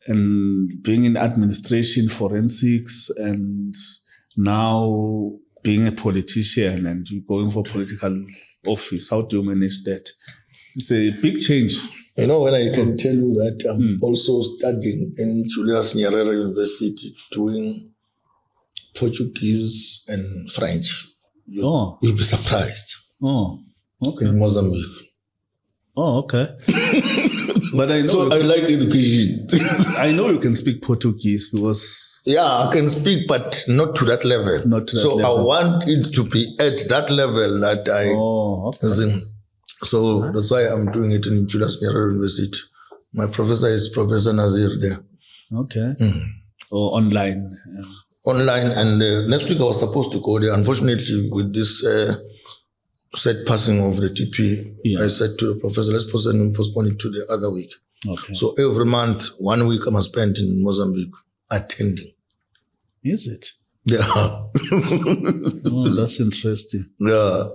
and being in administration, forensics, and now being a politician and you're going for political office, how do you manage that? It's a big change. When I can tell you that I'm also studying in Julius Nyerere University doing Portuguese and French. You'll be surprised. Oh, okay. In Mozambique. Oh, okay. But I know. So I like education. I know you can speak Portuguese because. Yeah, I can speak, but not to that level. Not to that level. I want it to be at that level that I. Oh, okay. So that's why I'm doing it in Julius Nyerere University. My professor is Professor Nazir there. Okay. Or online. Online, and next week I was supposed to go there. Unfortunately, with this said passing of the TP, I said to the professor, let's postpone it to the other week. Okay. So every month, 1 week I must spend in Mozambique attending. Is it? Yeah. Oh, that's interesting. Yeah.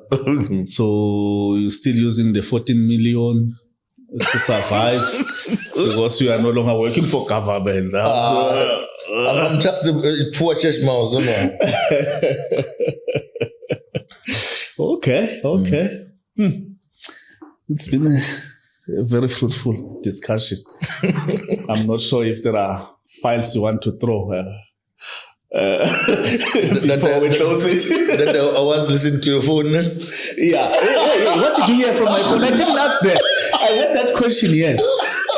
So you're still using the 14 million to survive because you are no longer working for government. I'm just a poor church mouse, don't I? Okay. It's been a very fruitful discussion. I'm not sure if there are files you want to throw before we close it. That I was listening to your phone. Yeah. Hey, what did you hear from my phone? I didn't ask that. I heard that question, yes.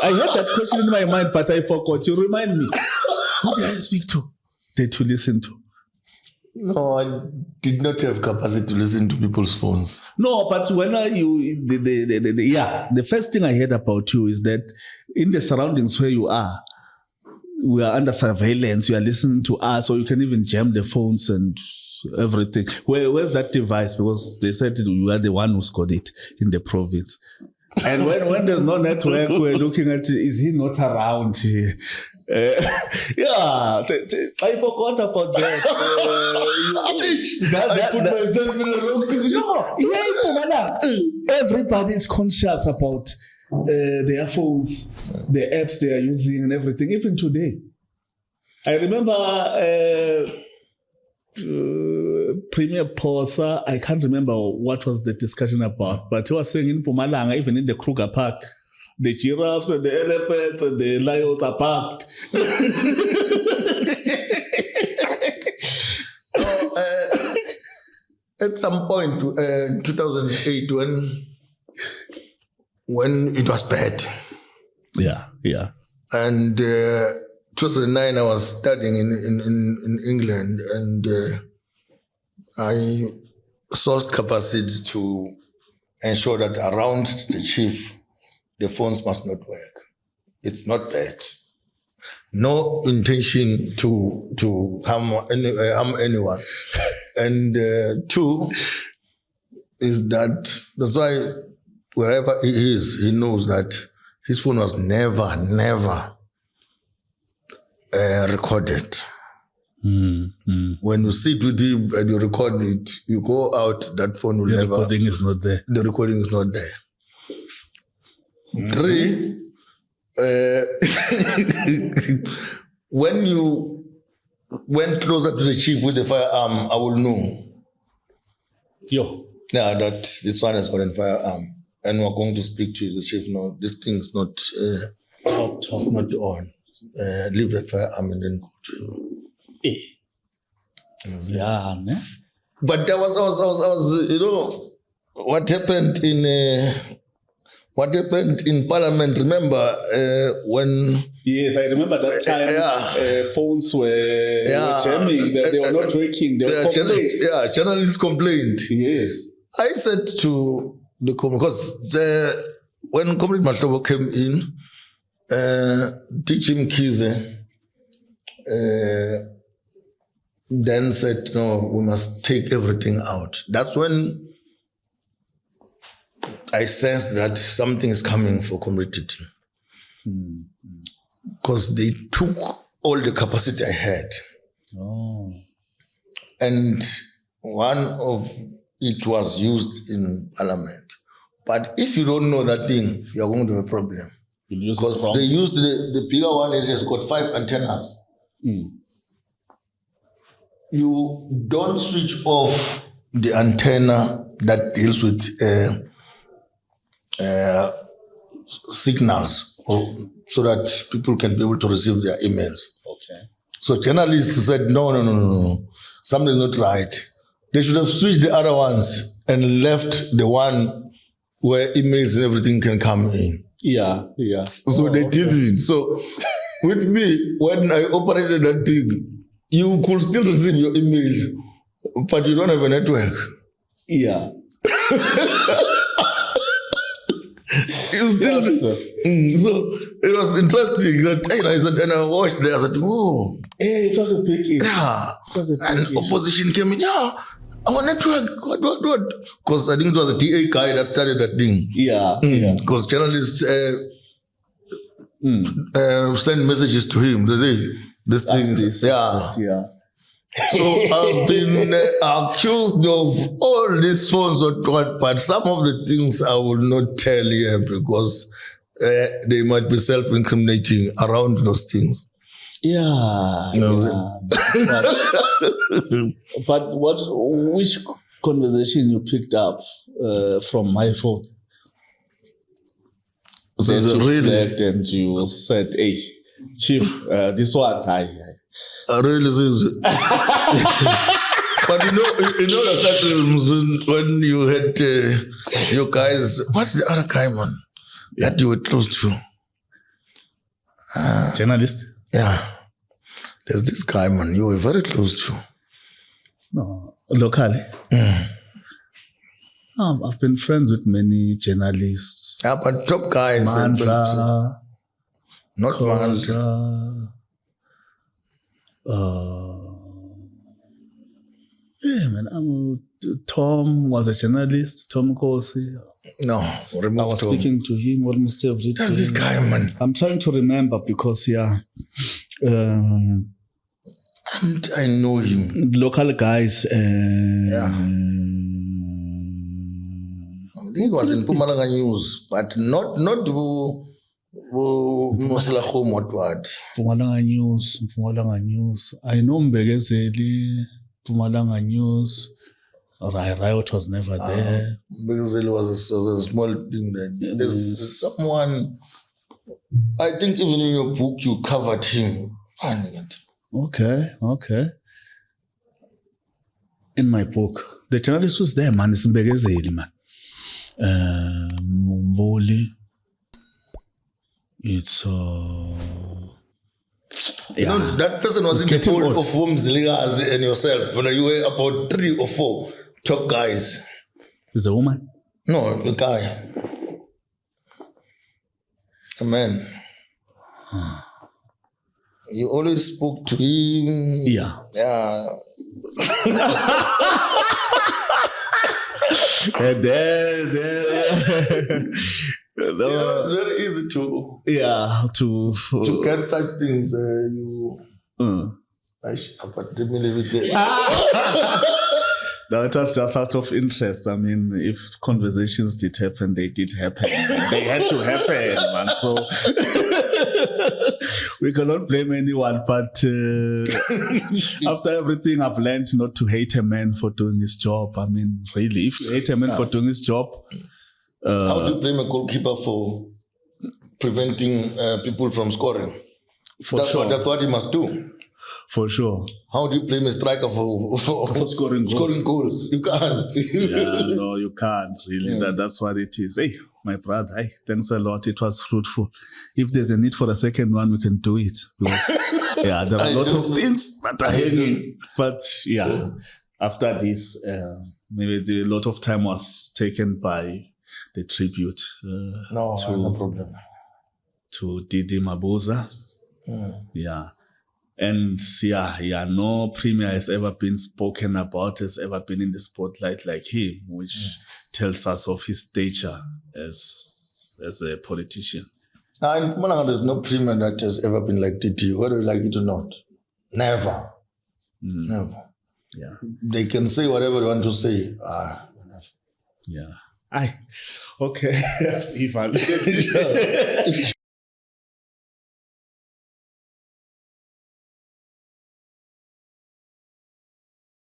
I had that question in my mind, but I forgot. You remind me. Who did I speak to? To listen to? No, I did not have capacity to listen to people's phones. No, but when the first thing I heard about you is that in the surroundings where you are, we are under surveillance. You are listening to us, or you can even jam the phones and everything. Where's that device? Because they said you are the one who's got it in the province. And when there's no network, we're looking at, is he not around here? I forgot about that. I put myself in a wrong position. No, everybody's conscious about their phones, the apps they are using and everything, even today. I remember Premier Posa, I can't remember what was the discussion about, but he was saying in Mpumalanga, even in the Kruger Park, the giraffes and the elephants and the lions are parked. At some point in 2008, when it was bad. Yeah. And 2009, I was studying in England, and I sourced capacity to ensure that around the chief, the phones must not work. It's not bad. No intention to harm anyone. And two is that's why wherever he is, he knows that his phone was never recorded. When you sit with him and you record it, you go out, that phone will never. The recording is not there. The recording is not there. 3, when you went closer to the chief with the firearm, I will know. Yeah, that this one has got a firearm. And we're going to speak to the chief. No, this thing is not it's not on. Leave that firearm and then go to Yeah, ne? But there was what happened in Parliament. Remember when? Yes, I remember that time. Phones were jamming. They were not working. They were complaints. Journalists complained. Yes, I said to the because when Comrade Mahlobo came in, Teaching Kize then said, no, we must take everything out. That's when I sensed that something is coming for Comrade Titi. Because they took all the capacity I had. And one of it was used in Parliament. But if you don't know that thing, you're going to have a problem. Because they used the bigger one, it has got 5 antennas. You don't switch off the antenna that deals with signals so that people can be able to receive their emails. Okay. So journalists said, no. Something's not right. They should have switched the other ones and left the one where emails and everything can come in. Yeah. So they did it. So with me, when I operated that thing, you could still receive your email, but you don't have a network. Yeah. You still. So it was interesting that I said, and I watched there. I said, "Oh, it was a big issue." Yeah, it was a big and issue. opposition came in. Yeah, our network. What? Because I think it was a TA guy that started that thing. Yeah. Because journalists send messages to him. They say this thing is Yeah. So I've been accused of all these phones or what, but some of the things I will not tell you because they might be self-incriminating around those things. Yeah. But which conversation you picked up from my phone? So you really, and you said, "Hey, Chief, this one, I really seems." But you know the circles when you had your guys. What's the other guy, man, that you were close to? Journalist? Yeah, there's this guy, man, you were very close to. No, locally. I've been friends with many journalists. Yeah, but top guys. Mandla, Not Mandla. Yeah, man. Tom was a journalist. Tom Kosi. No, remove I was Tom. speaking to him almost every day. That's this guy, man. I'm trying to remember because, I know him. local guys. Yeah. I think he was in Mpumalanga News, but not Muslahom what. Mpumalanga News. I know Mbegezeli, Mpumalanga News. Riot was never there. Because it was a small thing there. There's someone, I think even in your book you covered him. Okay. In my book, the journalist was there, man. It's Mbegezeli, man. Mvoli. It's You know, that person was in the fold of Wumziligas and yourself. When you were about 3 or 4 top guys. Is a woman? No, a guy. A man. You always spoke to him. Yeah. Yeah. It's very easy to get such things. But let me leave it there. No, it was just out of interest. I mean, if conversations did happen, they did happen. They had to happen, man. So we cannot blame anyone. But after everything, I've learned not to hate a man for doing his job. I mean, really, if you hate a man for doing his job, how do you blame a goalkeeper for preventing people from scoring? That's what he must do. For sure. How do you blame a striker for scoring goals? You can't. No, you can't. Really, that's what it is. Hey, my brother, hey, thanks a lot. It was fruitful. If there's a need for a second one, we can do it. Because, there are a lot of things that are hanging. But after this, maybe a lot of time was taken by the tribute no problem. To DD Mabuza. Yeah. And no premier has ever been spoken about, has ever been in the spotlight like him, which tells us of his stature as a politician. Now, in Mpumalanga, there's no premier that has ever been like DD, whether you like it or not. Never. Never. Yeah. They can say whatever they want to say. Yeah. Okay. Ivan.